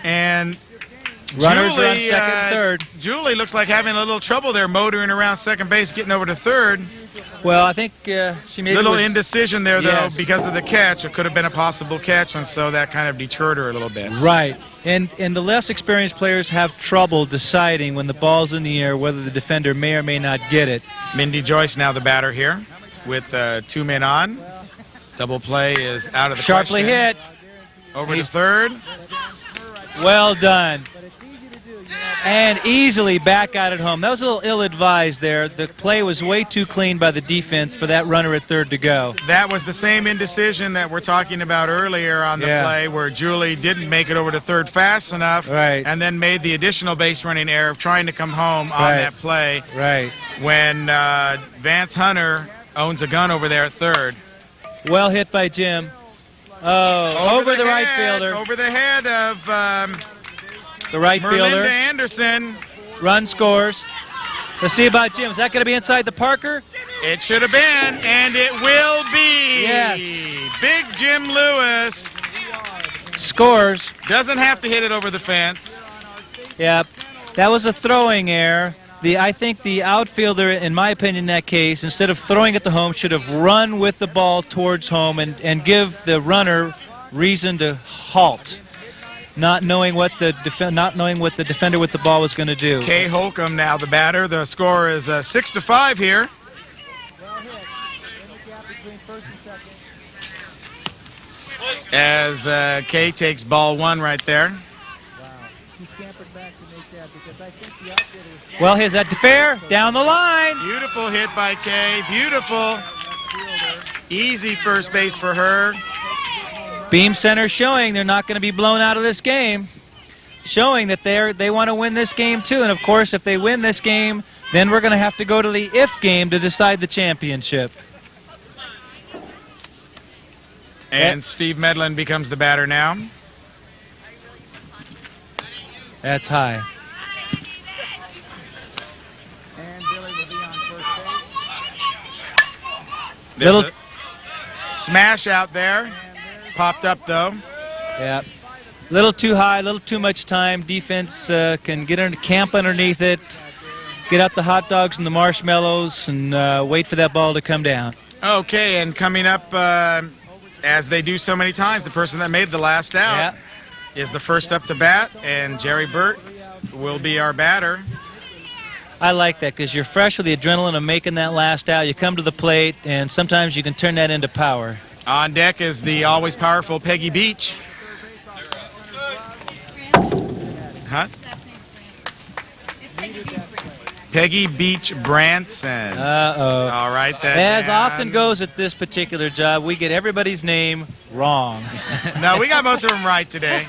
And Runners Julie, are on second and third. Julie looks like having a little trouble there motoring around second base, getting over to third. Well, I think she made Little indecision there, though, Yes. because of the catch. It could have been a possible catch, and so that kind of deterred her a little bit. Right. And the less experienced players have trouble deciding when the ball's in the air whether the defender may or may not get it. Mindy Joyce now the batter here with 2 men on. Double play is out of the Sharply question. hit. Over to third. Well done. And easily back out at home. That was a little ill-advised there. The play was way too clean by the defense for that runner at third to go. That was the same indecision that we're talking about earlier on the play, where Julie didn't make it over to third fast enough, and then made the additional base running error of trying to come home on that play. Right. When Vance Hunter owns a gun over there at third. Well hit by Jim. Oh, over the right fielder. Over the head of the right fielder. Merlinda Anderson. Run scores. Let's see about Jim. Is that going to be inside the Parker? It should have been, and it will be. Yes. Big Jim Lewis. Scores. Doesn't have to hit it over the fence. Yep. That was a throwing error. I think the outfielder, in my opinion, in that case, instead of throwing it to home, should have run with the ball towards home and give the runner reason to halt, not knowing what the defender with the ball was going to do. Kay Holcomb now the batter. The score is 6-5 here. As Kay takes ball 1 right there. Well, is that fair? Down the line. Beautiful hit by Kay. Beautiful. Easy first base for her. Beam Center showing they're not going to be blown out of this game. Showing that they want to win this game too. And of course, if they win this game, then we're going to have to go to the if game to decide the championship. And Steve Medlin becomes the batter now. That's high. Little smash out there. Popped up, though. Yeah. Little too high, little too much time. Defense can get into camp underneath it, get out the hot dogs and the marshmallows, and wait for that ball to come down. Okay, and coming up, as they do so many times, the person that made the last out is the first up to bat, and Jerry Burt will be our batter. I like that because you're fresh with the adrenaline of making that last out. You come to the plate, and sometimes you can turn that into power. On deck is the always powerful Peggy Beach. Huh? Peggy Beach Branson. Uh-oh. All right, then. As often goes at this particular job, we get everybody's name wrong. No, we got most of them right today.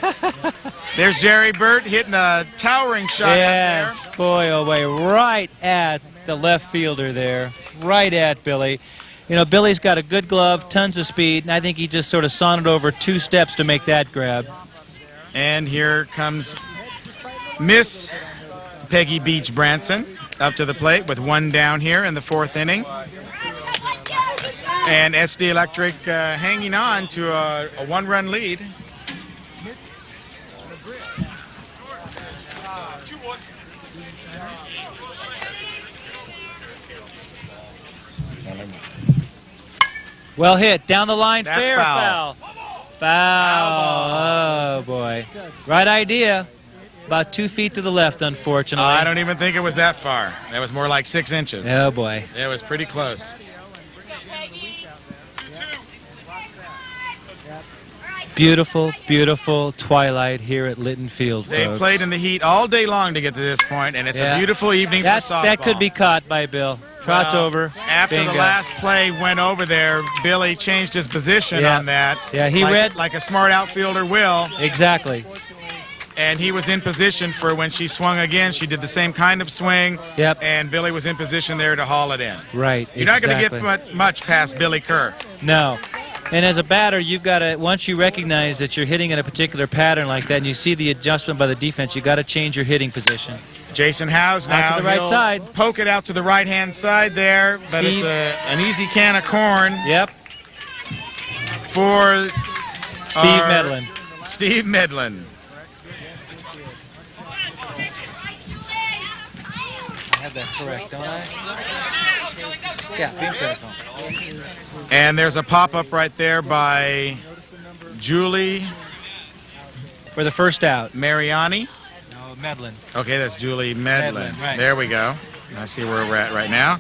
There's Jerry Burt hitting a towering shot yes, up there. Boy, oh boy, right at the left fielder there. Right at Billy. You know, Billy's got a good glove, tons of speed, and I think he just sort of sauntered over 2 steps to make that grab. And here comes Miss Peggy Beach Branson up to the plate with 1 down here in the 4th inning. And SD Electric hanging on to a 1-run lead. Well hit, down the line, That's fair, foul. Foul. Oh, boy. Right idea. About 2 feet to the left, unfortunately. I don't even think it was that far. That was more like 6 inches. Oh, boy. It was pretty close. Beautiful, beautiful twilight here at Litton Field, They folks. played in the heat all day long to get to this point, and it's a beautiful evening for softball. That could be caught by Bill. Trot's Well, over. After Bingo. the last play went over there, Billy changed his position on that. Yeah, he read like a smart outfielder will. Exactly. And he was in position for when she swung again. She did the same kind of swing. Yep. And Billy was in position there to haul it in. Right. You're not going to get much past Billy Kerr. No. And as a batter, you've got to, once you recognize that you're hitting in a particular pattern like that and you see the adjustment by the defense, you've got to change your hitting position. Jason Howes now. Out to the right side. Poke it out to the right-hand side there, but Steve. it's an easy can of corn. Yep. For Steve Medlin. Steve Medlin. I have that correct, don't I? Yeah, beam center phone. And there's a pop-up right there by Julie For the first out. Mariani. No, Medlin. Okay, that's Julie Medlin. Medlin, right. There we go. I see where we're at right now.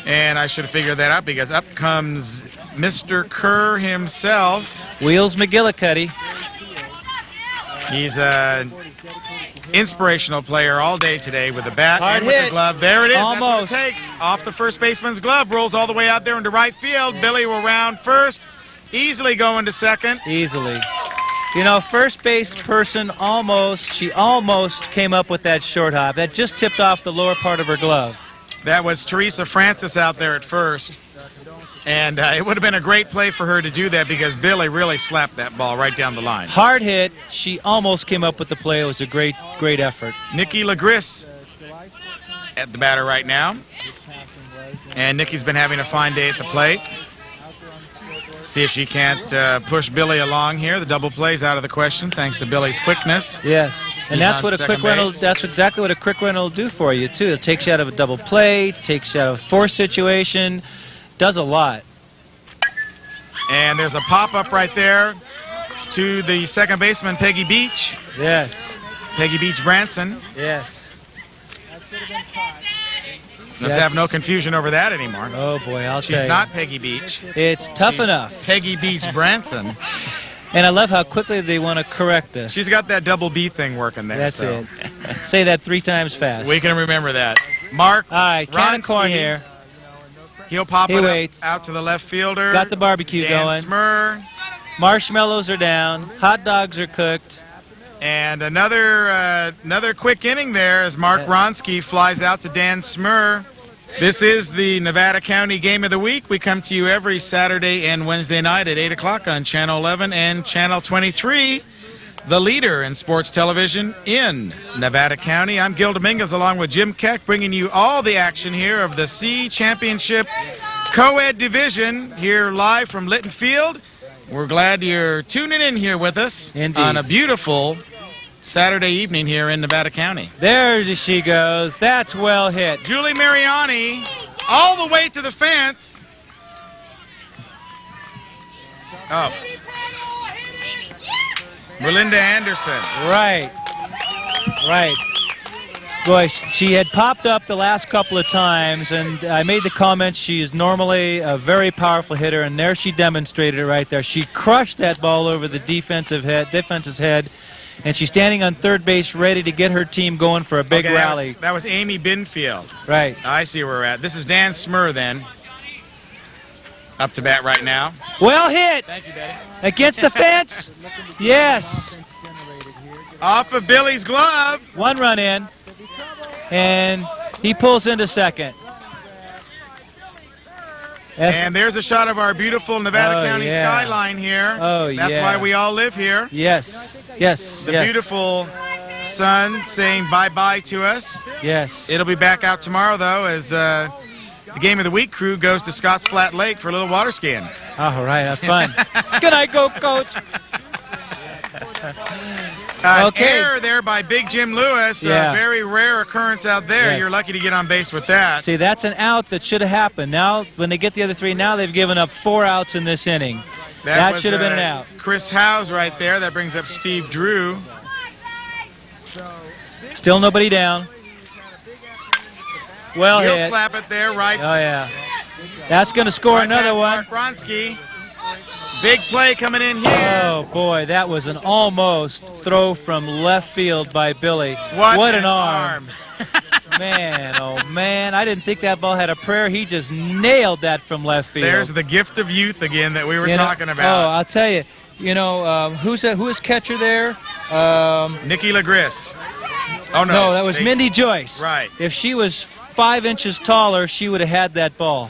And I should have figured that out because up comes Mr. Kerr himself. Wheels McGillicuddy. He's an inspirational player all day today with the bat Hard and with hit. the glove. There it is. Almost. That's what it takes. Off the first baseman's glove. Rolls all the way out there into right field. Billy will round first. Easily going to second. Easily. You know, first base person she almost came up with that short hop. That just tipped off the lower part of her glove. That was Teresa Francis out there at first. And it would have been a great play for her to do that because Billy really slapped that ball right down the line. Hard hit. She almost came up with the play. It was a great effort. Nikki Legris at the batter right now. And Nikki's been having a fine day at the plate. See if she can't push Billy along here. The double play's out of the question thanks to Billy's quickness. Yes, and He's that's on what a second quick run will, base. that's exactly what a quick run will do for you too. It takes you out of a double play, takes you out of a force situation, does a lot. And there's a pop-up right there to the second baseman, Peggy Beach. Yes, Peggy Beach Branson. yes. Let's have no confusion over that anymore. Oh boy, I'll tell She's you. not Peggy Beach. It's tough She's enough. Peggy Beach Branson. And I love how quickly they want to correct us. She's got that double B thing working there. That's so. it. Say that 3 times fast. We can remember that. Mark All right, cannon corn Ronsky. here. He'll pop He it waits. up out to the left fielder. Got the barbecue Dan going. Smurr. Marshmallows are down. Hot dogs are cooked. And another quick inning there as Mark Ronsky flies out to Dan Smurr. This is the Nevada County Game of the Week. We come to you every Saturday and Wednesday night at 8 o'clock on Channel 11 and Channel 23, the leader in sports television in Nevada County. I'm Gil Dominguez along with Jim Keck, bringing you all the action here of the C Championship Co-Ed Division here live from Litton Field. We're glad you're tuning in here with us. Indeed. On a beautiful Saturday evening here in Nevada County. There she goes. That's well hit. Julie Mariani all the way to the fence. Oh. Melinda Anderson. Right. Right. Boy, she had popped up the last couple of times, and I made the comment she is normally a very powerful hitter, and there she demonstrated it right there. She crushed that ball over the defense's head, and she's standing on third base ready to get her team going for a big Okay, rally. That was Amy Binfield. Right. I see where we're at. This is Dan Smurr then. Up to bat right now. Well hit. Thank you, Betty. Against the fence. Yes. Off of Billy's glove. 1 run in. And he pulls into second. And there's a shot of our beautiful Nevada Oh, County yeah. skyline here. Oh, That's yeah. why we all live here. Yes. Yes. The yes. beautiful sun saying bye-bye to us. Yes. It'll be back out tomorrow, though, as the Game of the Week crew goes to Scotts Flat Lake for a little water skiing. All right. Have fun. Good night, go, Coach. Okay. Error there by Big Jim Lewis. Yeah. A very rare occurrence out there. Yes. You're lucky to get on base with that. See, that's an out that should have happened. Now, when they get the other 3, now they've given up 4 outs in this inning. That was, should have been an out. Chris Howes right there. That brings up Steve Drew. Still nobody down. Well He'll hit. slap it there, right? Oh, yeah. That's going to score right another past one. Mark Ronsky. Big play coming in here. Oh, boy, that was an almost throw from left field by Billy. What an arm. Man, oh, man. I didn't think that ball had a prayer. He just nailed that from left field. There's the gift of youth again that we were You know, talking about. Oh, I'll tell you. You know, who is catcher there? Nikki LaGris. Oh, no. No, that was Mindy Joyce. Right. If she was 5 inches taller, she would have had that ball.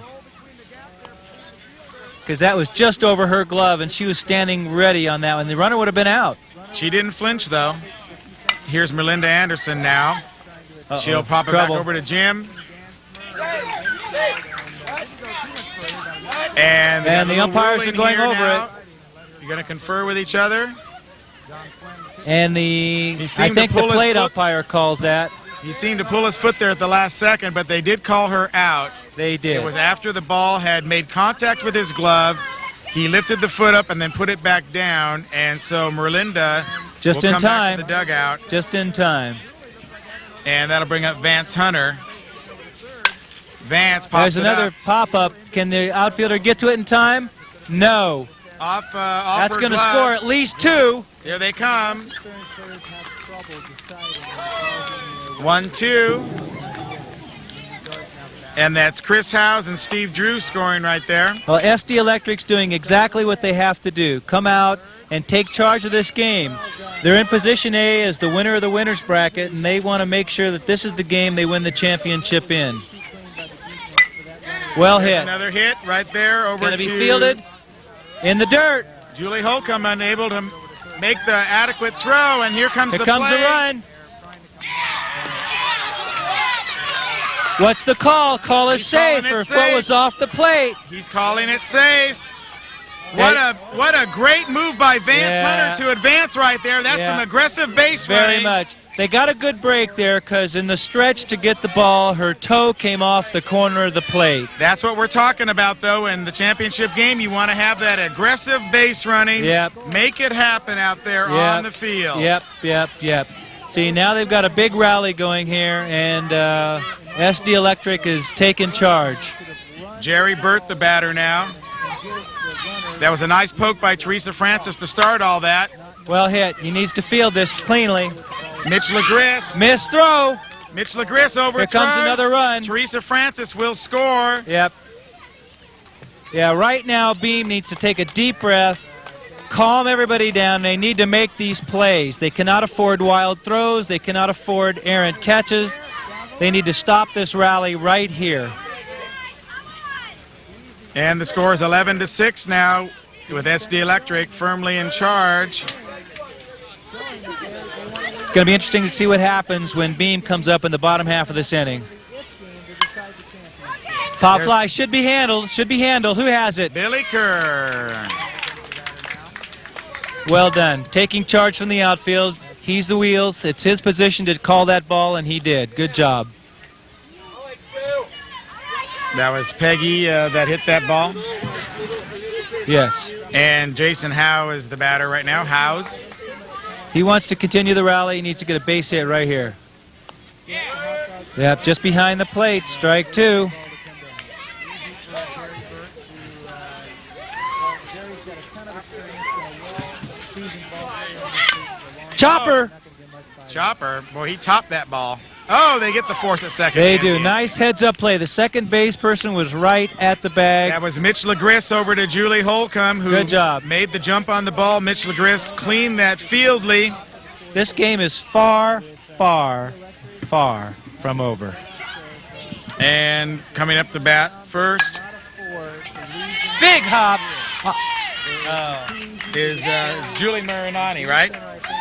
Because that was just over her glove, and she was standing ready on that one. The runner would have been out. She didn't flinch, though. Here's Merlinda Anderson now. She'll pop it back over to Jim. And the umpires are going over it. You're going to confer with each other. And I think the plate umpire calls that. He seemed to pull his foot there at the last second, but they did call her out. They did. It was after the ball had made contact with his glove. He lifted the foot up and then put it back down, and so Merlinda just will in come time. back to the dugout. Just in time. And that'll bring up Vance Hunter. Vance pops There's another up. pop-up. Can the outfielder get to it in time? No. Off That's her going to glove. score at least 2. Here they come. 1-2. And that's Chris Howes and Steve Drew scoring right there. Well, SD Electric's doing exactly what they have to do. Come out and take charge of this game. They're in position A as the winner of the winner's bracket, and they want to make sure that this is the game they win the championship in. Well There's hit. Another hit right there over Going to be to fielded in the dirt. Julie Holcomb, unable to make the adequate throw, and here comes Here the comes play. the run. What's the call? Call is He's calling safe. it Her safe. foot was off the plate. He's calling it safe. What a great move by Vance Hunter to advance right there. That's some aggressive base running. Very much. They got a good break there because in the stretch to get the ball, her toe came off the corner of the plate. That's what we're talking about, though. In the championship game, you want to have that aggressive base running. Yep. Make it happen out there on the field. Yep. See, now they've got a big rally going here, and SD Electric is taking charge. Jerry Burt, the batter now. That was a nice poke by Teresa Francis to start all that. Well hit. He needs to field this cleanly. Mitch LaGris. Missed throw. Mitch LaGris overthrows. Here comes another run. Teresa Francis will score. Yep. Yeah, right now Beam needs to take a deep breath, calm everybody down. They need to make these plays. They cannot afford wild throws. They cannot afford errant catches. They need to stop this rally right here. And the score is 11-6 now with SD Electric firmly in charge. It's going to be interesting to see what happens when Beam comes up in the bottom half of this inning. Pop fly should be handled. Who has it? Billy Kerr. Well done. Taking charge from the outfield. He's the wheels. It's his position to call that ball, and he did. Good job. That was Peggy that hit that ball. Yes. And Jason Howe is the batter right now. Howes. He wants to continue the rally. He needs to get a base hit right here. Yep, just behind the plate. Strike 2. Chopper. Chopper. Boy, he topped that ball. Oh, they get the force at second. They do. Nice heads-up play. The second base person was right at the bag. That was Mitch LaGris over to Julie Holcomb, who Good job. made the jump on the ball. Mitch LaGris cleaned that fieldly. This game is far, far, far from over. And coming up to bat first Big hop. is Julie Mariani, right?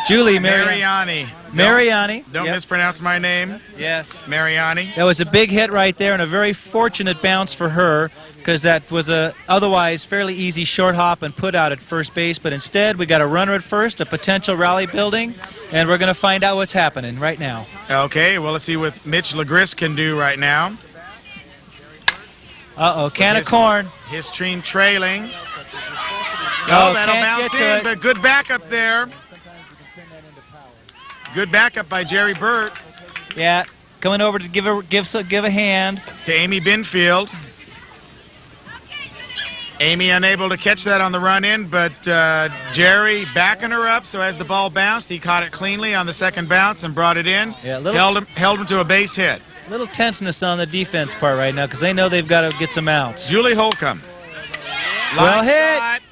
Julie Mariani. Mariani. Don't Yep. mispronounce my name. Yes. Mariani. That was a big hit right there and a very fortunate bounce for her because that was a otherwise fairly easy short hop and put out at first base. But instead, we got a runner at first, a potential rally building, and we're going to find out what's happening right now. Okay, well, let's see what Mitch LaGris can do right now. Uh-oh, can of corn. His team trailing. Oh, That'll can't bounce get to in, it. but good backup there. Good backup by Jerry Burt Yeah, coming over to give a hand. to Amy Binfield. Amy unable to catch that on the run in, but Jerry backing her up, so as the ball bounced, he caught it cleanly on the second bounce and brought it in. Yeah, held him to a base hit. Little tenseness on the defense part right now because they know they've got to get some outs. Julie Holcomb. Well Line hit. shot.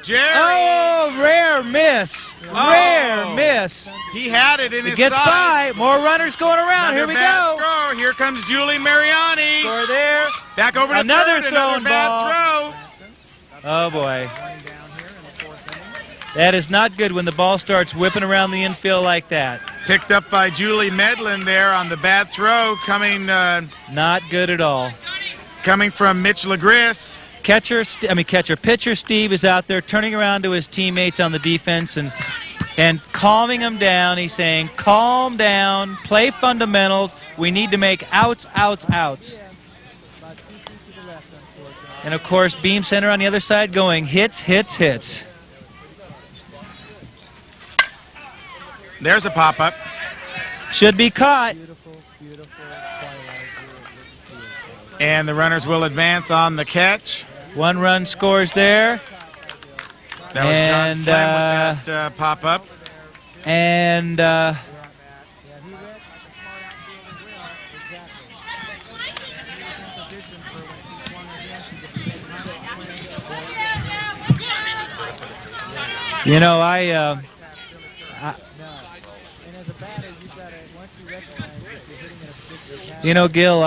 Jerry. Oh, rare miss. Rare miss. He had it in It his gets side. by. More runners going around. Another Here we bad go. throw. Here comes Julie Mariani. Score there. Back over to Another third. Another thrown bad throw. Oh, boy. That is not good when the ball starts whipping around the infield like that. Picked up by Julie Medlin there on the bad throw, coming Not good at all. from Mitch Legris. Pitcher Steve is out there turning around to his teammates on the defense and calming them down. He's saying, calm down, play fundamentals. We need to make outs, outs, outs. And, of course, Beam Center on the other side going hits, hits, hits. There's a pop-up. Should be caught. And the runners will advance on the catch. 1 run scores there. That was John Flem with that pop-up. And you know, Gil,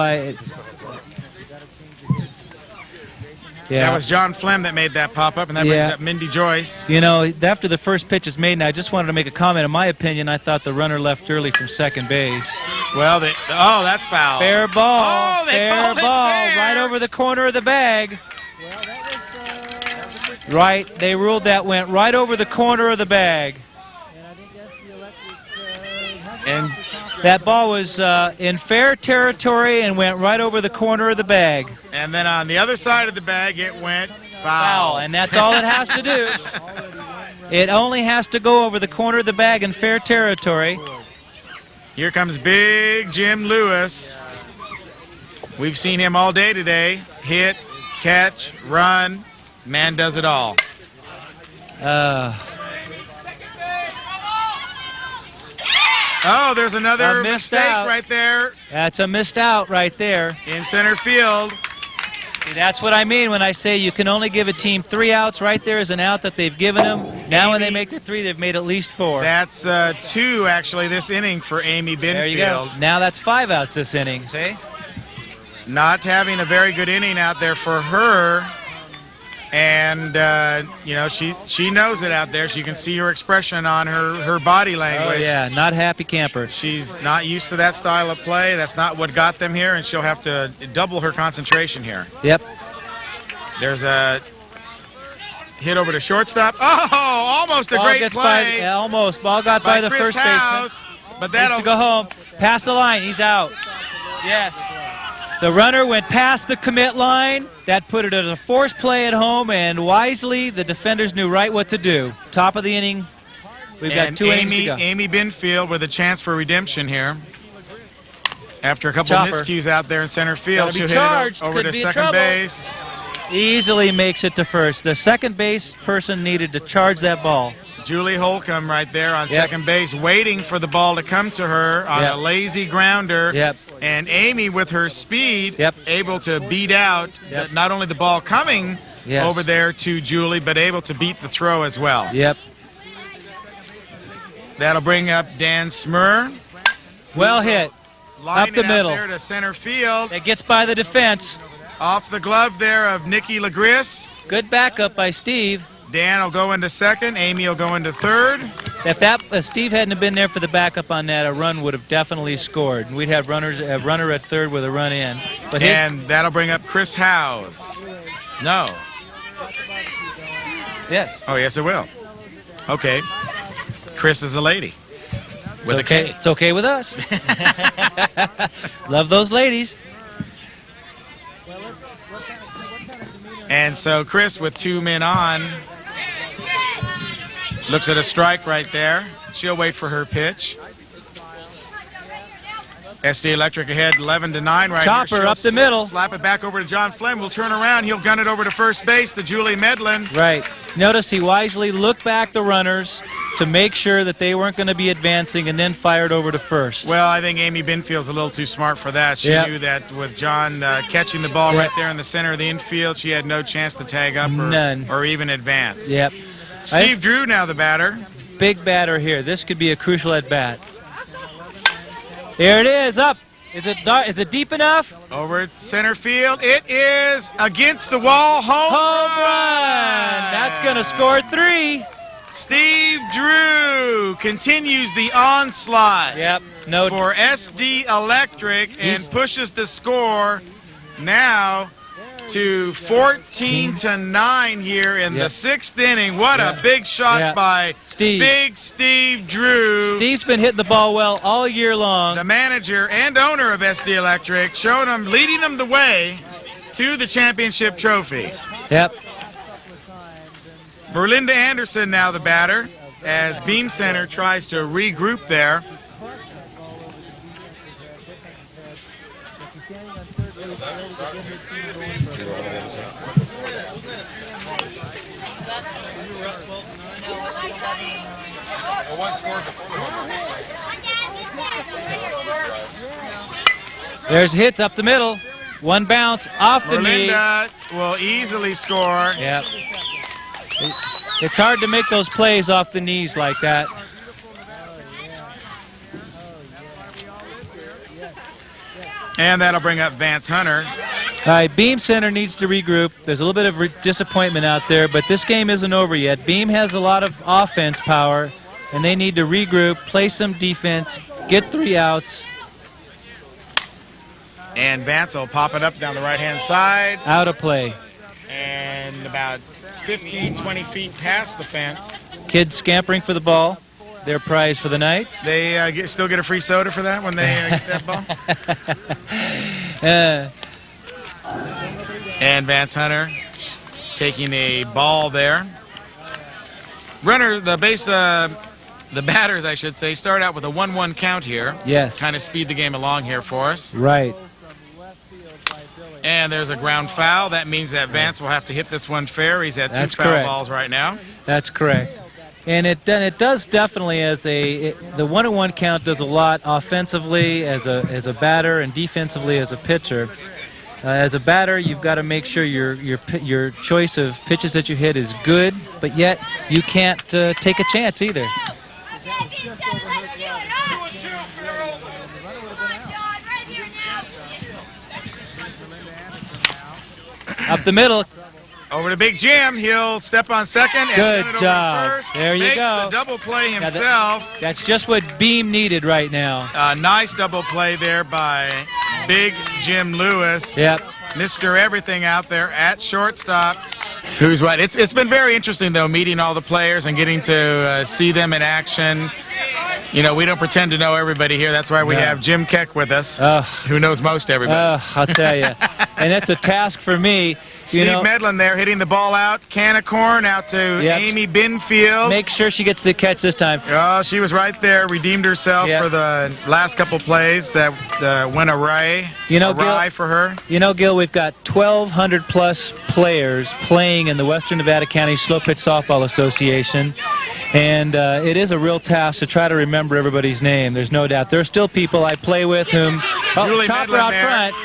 That was John Flem that made that pop-up, and that brings up Mindy Joyce. You know, after the first pitch is made, and I just wanted to make a comment. In my opinion, I thought the runner left early from second base. Well, that's foul. Fair ball. Oh, they fair called it ball. fair. Right over the corner of the bag. Right. They ruled that went right over the corner of the bag. And that ball was in fair territory and went right over the corner of the bag. And then on the other side of the bag, it went foul. And that's all it has to do. It only has to go over the corner of the bag in fair territory. Here comes Big Jim Lewis. We've seen him all day today. Hit, catch, run. Man does it all. Oh, there's another mistake right there. That's a missed out right there. In center field. See, that's what I mean when I say you can only give a team 3 outs. Right there is an out that they've given them. Now when they make their 3, they've made at least 4. That's 2, actually, this inning for Amy Binfield. There you go. Now that's 5 outs this inning, see? Not having a very good inning out there for her. And, you know, she knows it out there. She can see her expression on her body language. Oh, yeah, not happy camper. She's not used to that style of play. That's not what got them here, and she'll have to double her concentration here. Yep. There's a hit over to shortstop. Oh, almost a great play. Almost. Ball got by the Chris first House, baseman. But that'll to go home. Past the line. He's out. Yes. The runner went past the commit line. That put it at a force play at home, and wisely, the defenders knew right what to do. Top of the inning. We've got 2 innings to go. Amy Binfield with a chance for redemption here. After a couple of miscues out there in center field, she'll hit it over to second base. Easily makes it to first. The second base person needed to charge that ball. Julie Holcomb right there on second base, waiting for the ball to come to her on a lazy grounder. Yep. And Amy, with her speed, able to beat out not only the ball coming over there to Julie, but able to beat the throw as well. Yep. That'll bring up Dan Smur. Well hit. Up the middle. There to center field. That gets by the defense. Off the glove there of Nikki Legris. Good backup by Steve. Dan will go into second. Amy will go into third. If Steve hadn't been there for the backup on that, a run would have definitely scored. We'd have a runner at third with a run in. But and that'll bring up Chris Howes. No. Yes. Oh, yes, it will. Okay. Chris is a lady. With a K. It's okay with us. Love those ladies. And so Chris, with 2 men on, looks at a strike right there. She'll wait for her pitch. SD Electric ahead 11-9 right Chopper here. up the middle. Slap it back over to John Flem. We'll turn around. He'll gun it over to first base to Julie Medlin. Right. Notice he wisely looked back the runners, to make sure that they weren't going to be advancing, and then fired over to first. Well, I think Amy Binfield's a little too smart for that. She Yep. knew that with John catching the ball Yep. right there in the center of the infield, she had no chance to tag up None. or even advance. Yep. Steve Drew now the batter. Big batter here. This could be a crucial at bat. Here it is, up. Is it deep enough? Over at center field. It is against the wall. Home run! That's going to score 3. Steve Drew continues the onslaught Yep. No. for SD Electric and pushes the score now to 14-9 here in the 6th inning. What a big shot by Big Steve Drew. Steve's been hitting the ball well all year long. The manager and owner of SD Electric, showing him, leading him the way to the championship trophy. Yep. Merlinda Anderson now the batter as Beam Center tries to regroup there. There's hits up the middle. One bounce off the knee. Merlinda will easily score. Yep. It's hard to make those plays off the knees like that. And that'll bring up Vance Hunter. All right, Beam Center needs to regroup. There's a little bit of disappointment out there, but this game isn't over yet. Beam has a lot of offense power, and they need to regroup, play some defense, get 3 outs. And Vance will pop it up down the right-hand side. Out of play. And about 15, 20 feet past the fence. Kids scampering for the ball. Their prize for the night. They still get a free soda for that when they get that ball? And Vance Hunter taking a ball there. Runner, the batters, I should say, start out with a 1-1 count here. Yes. Kind of speed the game along here for us. Right. And there's a ground foul. That means that Vance will have to hit this one fair. He's at 2 That's foul correct. balls right now. That's correct. And it does definitely the 1-1 count does a lot offensively as a batter and defensively as a pitcher. As a batter, you've got to make sure your choice of pitches that you hit is good, but yet you can't take a chance either. Up the middle. Over to Big Jim. He'll step on second. Good and job. First. There you Makes go. the double play himself. That's just what Beam needed right now. Nice double play there by Big Jim Lewis. Yep. Mr. Everything out there at shortstop. Who's right. It's been very interesting, though, meeting all the players and getting to see them in action. You know, we don't pretend to know everybody here. That's why we have Jim Keck with us, who knows most everybody. I'll tell you. And that's a task for me. Steve Medlin there hitting the ball out. Can of corn out to Amy Binfield. Make sure she gets the catch this time. Oh, she was right there. Redeemed herself for the last couple plays that went awry for her. You know, Gil, we've got 1,200-plus players playing in the Western Nevada County Slo-Pitch Softball Association. And it is a real task to try to remember everybody's name. There's no doubt. There are still people I play with whom... Julie Chopper Medlin out there. front.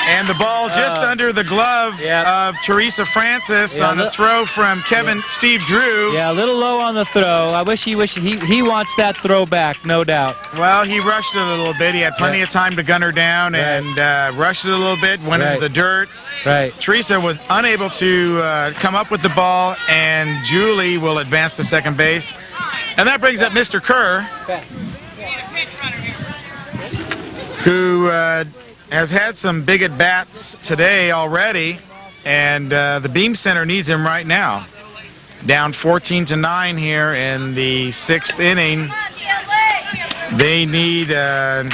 And the ball just under the glove of Teresa Francis on the throw from Steve Drew. Yeah, a little low on the throw. I wish he wants that throw back, no doubt. Well, he rushed it a little bit. He had plenty of time to gun her down and rushed it a little bit, went into the dirt. Right. Teresa was unable to come up with the ball, and Julie will advance to second base. And that brings up Mr. Kerr, who has had some big at-bats today already, and the Beam Center needs him right now. Down 14-9 here in the 6th inning. They need a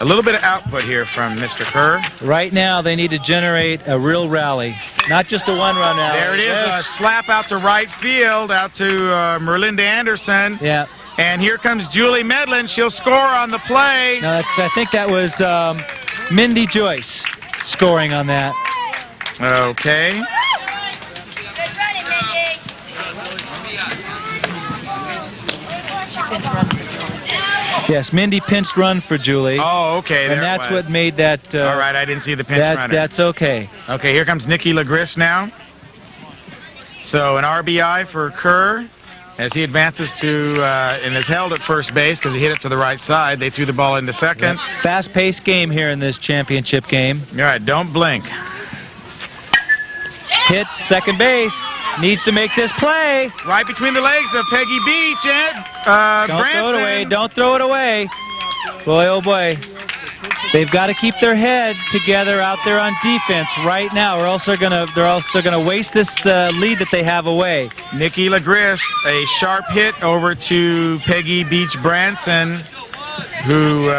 little bit of output here from Mr. Kerr. Right now, they need to generate a real rally, not just a one-run rally. There it is, a slap out to right field, out to Merlinda Anderson. Yeah. And here comes Julie Medlin. She'll score on the play. No, I think that was Mindy Joyce scoring on that. Okay. pinch run for Julie. Yes, Mindy pinched run for Julie. Oh, okay. There and that's it was. what made that. All right, I didn't see the pinch runner. That's okay. Okay, here comes Nikki Legris now. So an RBI for Kerr as he advances to and is held at first base because he hit it to the right side. They threw the ball into second. Yep. Fast-paced game here in this championship game. All right, don't blink. Hit second base. Needs to make this play. Right between the legs of Peggy Beach and Don't Branson. throw it away. Don't throw it away. Boy, oh boy. They've got to keep their head together out there on defense right now, or else they're gonna waste this lead that they have away. Nikki Legris, a sharp hit over to Peggy Beach Branson, who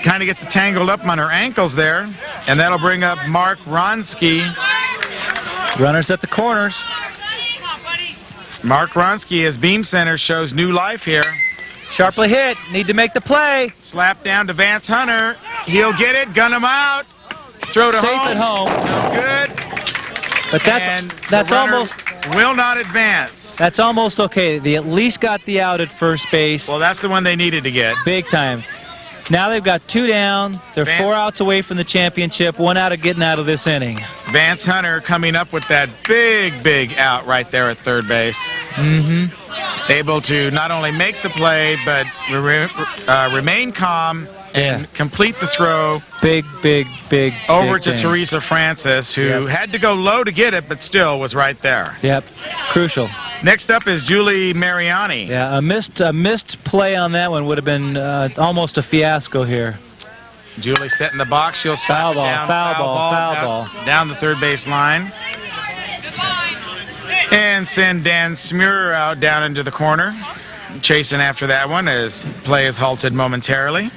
kind of gets tangled up on her ankles there, and that'll bring up Mark Ronsky. Runners at the corners. Mark Ronsky, as Beam Center shows new life here. Sharply hit. Need to make the play. Slap down to Vance Hunter. He'll get it. Gun him out. Throw to Safe home. at home. No good. But And that's the runner almost will not advance. that's almost okay. They at least got the out at first base. Well, that's the one they needed to get. Big time. Now they've got 2 down. They're 4 outs away from the championship. 1 out of getting out of this inning. Vance Hunter coming up with that big out right there at third base. Mm-hmm. Able to not only make the play, but remain calm and complete the throw. Big over to thing. Teresa Francis, who had to go low to get it, but still was right there. Yep, crucial. Next up is Julie Mariani. Yeah, a missed play on that one would have been almost a fiasco here. Julie set in the box. She'll Foul ball, down, foul ball. down the third base line. And send Dan Smurer out down into the corner. Chasing after that one as play is halted momentarily.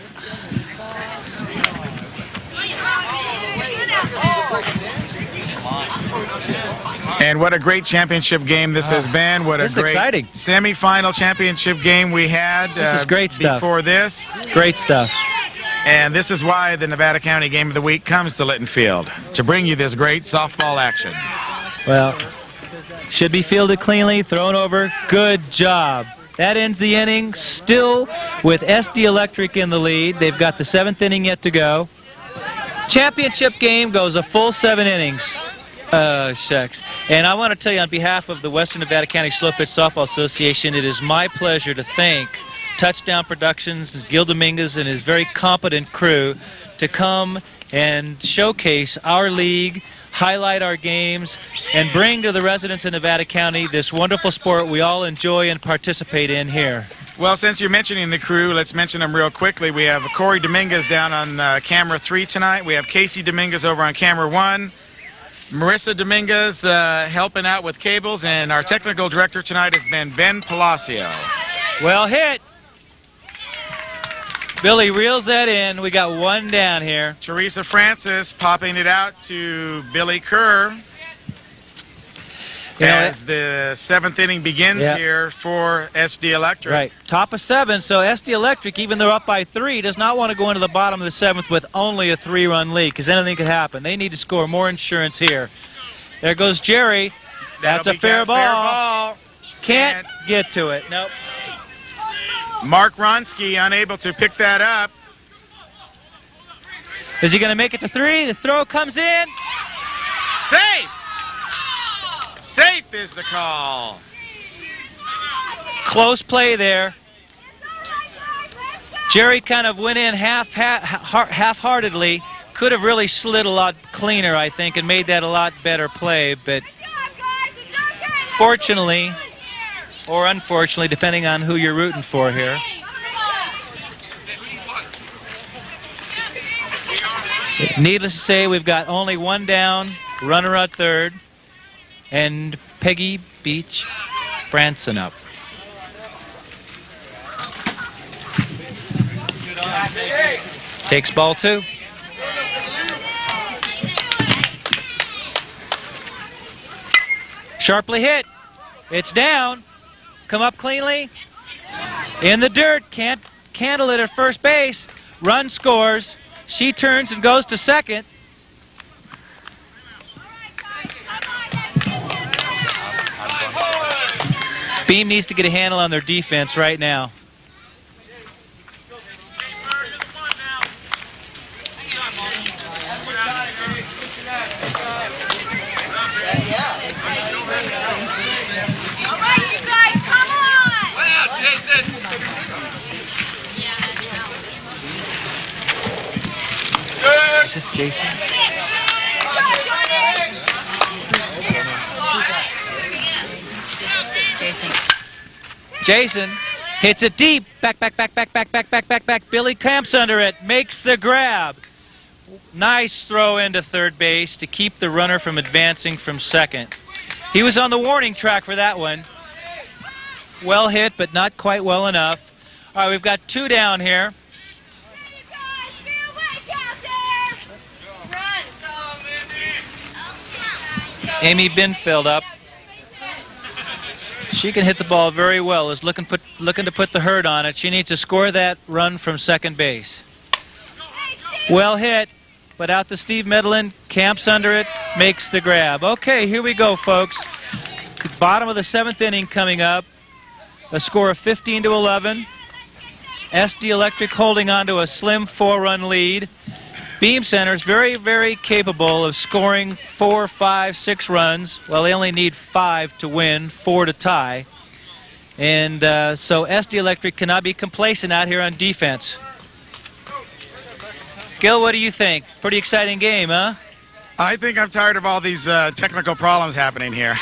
And what a great championship game this has been. What a this is great exciting. semifinal championship game we had This is great stuff. before this. Great stuff. And this is why the Nevada County Game of the Week comes to Litton Field, to bring you this great softball action. Well, should be fielded cleanly, thrown over. Good job. That ends the inning, still with SD Electric in the lead. They've got the 7th inning yet to go. Championship game goes a full 7 innings. Shucks. And I want to tell you on behalf of the Western Nevada County Slo-Pitch Softball Association, it is my pleasure to thank Touchdown Productions, Gil Dominguez and his very competent crew to come and showcase our league, highlight our games, and bring to the residents of Nevada County this wonderful sport we all enjoy and participate in here. Well, since you're mentioning the crew, let's mention them real quickly. We have Corey Dominguez down on camera 3 tonight. We have Casey Dominguez over on camera 1. Marissa Dominguez helping out with cables, and our technical director tonight has been Ben Palacio. Well hit. Billy reels that in. We got 1 down here. Teresa Francis popping it out to Billy Kerr as the 7th inning begins here for SD Electric. Right. Top of 7, so SD Electric, even though up by 3, does not want to go into the bottom of the 7th with only a 3-run lead, because anything could happen. They need to score more insurance here. There goes Jerry. That's a fair ball. Can't get to it. Nope. Mark Ronsky unable to pick that up. Is he going to make it to 3? The throw comes in. Safe! Safe is the call. Close play there. Jerry kind of went in half-heartedly. Could have really slid a lot cleaner, I think, and made that a lot better play. But fortunately, or unfortunately, depending on who you're rooting for here, needless to say, we've got only 1 down, runner at third, and Peggy Beach Branson up. Takes ball 2. Sharply hit. It's down. Come up cleanly. In the dirt. Can't handle it at first base. Run scores. She turns and goes to second. Beam needs to get a handle on their defense right now. Is this Jason? Jason hits it deep. Back. Billy camps under it. Makes the grab. Nice throw into third base to keep the runner from advancing from second. He was on the warning track for that one. Well hit, but not quite well enough. All right, we've got 2 down here. Amy Binfield up. She can hit the ball very well. Is looking to put the hurt on it. She needs to score that run from second base. Well hit, but out to Steve Medlin. Camps under it. Makes the grab. Okay, here we go, folks. Bottom of the 7th inning coming up. A score of 15-11. SD Electric holding on to a slim 4-run lead. Beam Center is very, very capable of scoring 4, 5, 6 runs. Well, they only need 5 to win, 4 to tie. And so SD Electric cannot be complacent out here on defense. Gil, what do you think? Pretty exciting game, huh? I think I'm tired of all these technical problems happening here.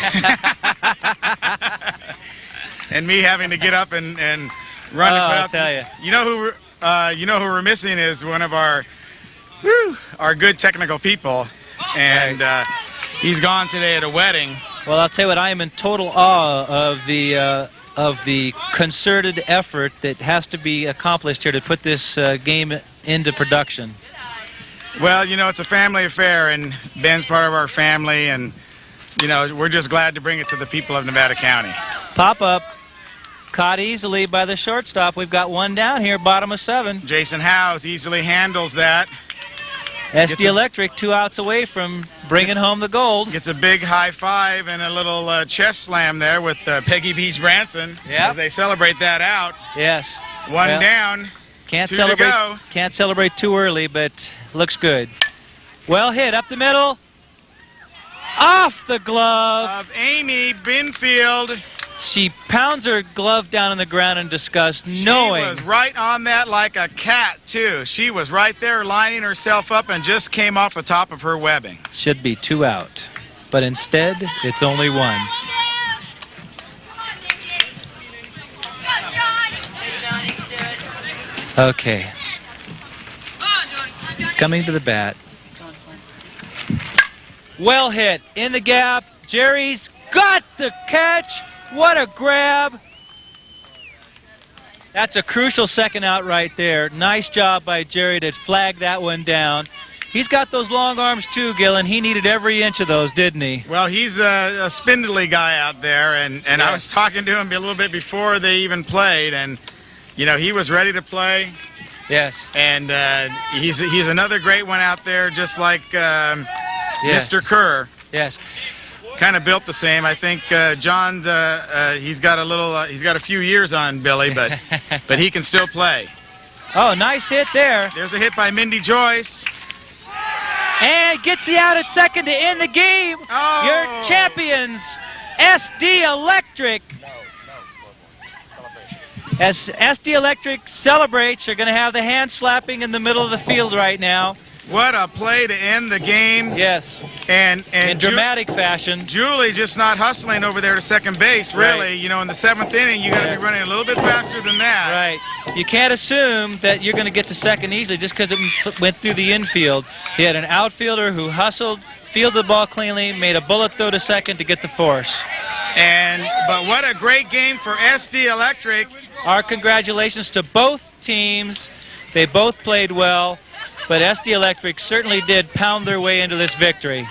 And me having to get up and run. I'll tell you. You know who we're missing is one of our good technical people, and he's gone today at a wedding. Well, I'll tell you what, I am in total awe of the concerted effort that has to be accomplished here to put this game into production. Well, you know, it's a family affair, and Ben's part of our family, and, you know, we're just glad to bring it to the people of Nevada County. Pop up. Caught easily by the shortstop. We've got 1 down here, bottom of 7. Jason Howes easily handles that. SD Electric 2 outs away from bringing home the gold. Gets a big high five and a little chest slam there with Peggy Beach Branson as they celebrate that out. Yes. 1 down. Can't 2 celebrate. to go. Can't celebrate too early, but looks good. Well hit up the middle. Off the glove of Amy Binfield. She pounds her glove down on the ground in disgust, knowing... She was right on that like a cat, too. She was right there lining herself up and just came off the top of her webbing. Should be 2 out. But instead, it's only 1. Okay. Coming to the bat. Well hit. In the gap. Jerry's got the catch. What a grab. That's a crucial second out right there. Nice job by Jerry to flag that one down. He's got those long arms too, Gillen. He needed every inch of those, didn't he? Well, he's a spindly guy out there, and yes. I was talking to him a little bit before they even played, and, you know, he was ready to play. Yes. And he's another great one out there, just like yes. Mr. Kerr. Yes. Kind of built the same. I think John's he's got a few years on Billy, but he can still play. Oh, nice hit there. There's a hit by Mindy Joyce. And gets the out at second to end the game. Oh. Your champions, SD Electric. As SD Electric celebrates, they're going to have the hand slapping in the middle of the field right now. What a play to end the game. Yes. And in dramatic fashion. Julie just not hustling over there to second base, really. Right. You know, in the 7th inning, you got to be running a little bit faster than that. Right. You can't assume that you're going to get to second easily just because it went through the infield. He had an outfielder who hustled, fielded the ball cleanly, made a bullet throw to second to get the force. But what a great game for SD Electric. Our congratulations to both teams. They both played well. But SD Electric certainly did pound their way into this victory.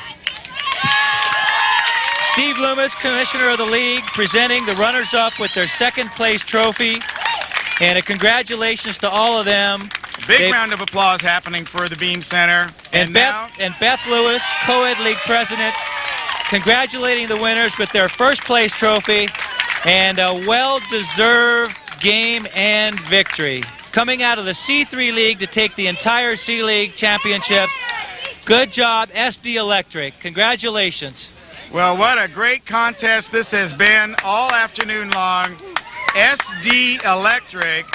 Steve Loomis, Commissioner of the League, presenting the runners-up with their second-place trophy. And a congratulations to all of them. Big round of applause happening for the Beam Center. And Beth Lewis, Co-Ed League President, congratulating the winners with their first-place trophy and a well-deserved game and victory. Coming out of the C3 League to take the entire C-League championships. Good job, SD Electric. Congratulations. Well, what a great contest this has been all afternoon long. SD Electric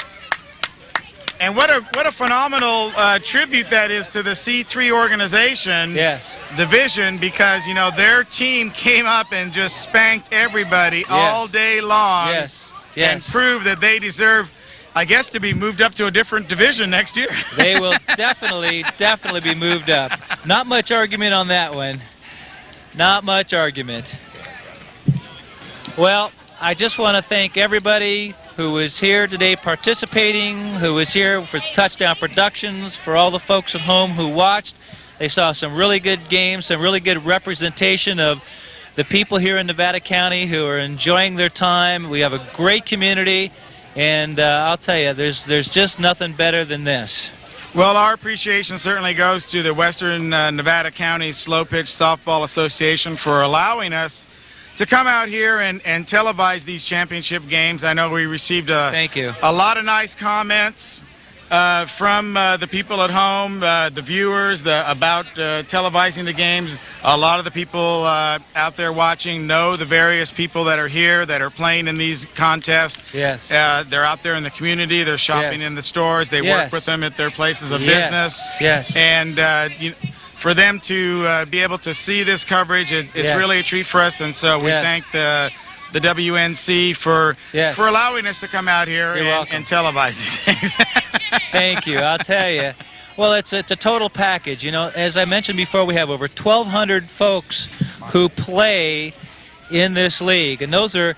And what a phenomenal tribute that is to the C3 organization Yes. division, because you know their team came up and just spanked everybody all day long. Yes. And Yes. proved that they deserve, I guess, to be moved up to a different division next year. They will definitely be moved up. Not much argument on that one. Not much argument. Well, I just want to thank everybody who was here today participating, who was here for Touchdown Productions, for all the folks at home who watched. They saw some really good games, some really good representation of the people here in Nevada County who are enjoying their time. We have a great community, and I'll tell you, there's just nothing better than this. Well, our appreciation certainly goes to the Western Nevada County Slo-Pitch Softball Association for allowing us to come out here and televise these championship games. I know we received Thank you. a lot of nice comments from the people at home, the viewers, about televising the games. A lot of the people out there watching know the various people that are here that are playing in these contests. Yes. They're out there in the community. They're shopping Yes. in the stores. They Yes. work with them at their places of Yes. business. Yes. And for them to be able to see this coverage, it's Yes. really a treat for us. And so we Yes. thank the WNC for Yes. allowing us to come out here You're welcome. and televise these things. Thank you. I'll tell you. Well, it's a total package. You know, as I mentioned before, we have over 1,200 folks who play in this league, and those are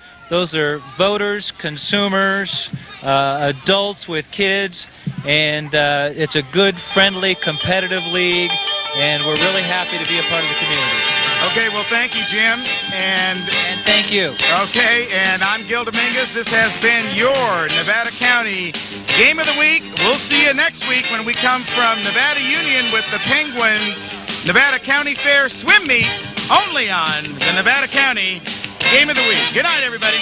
voters, consumers, adults with kids, and it's a good, friendly, competitive league, and we're really happy to be a part of the community. Okay, well, thank you, Jim. And thank you. Okay, and I'm Gil Dominguez. This has been your Nevada County Game of the Week. We'll see you next week when we come from Nevada Union with the Penguins Nevada County Fair Swim Meet, only on the Nevada County Game of the Week. Good night, everybody.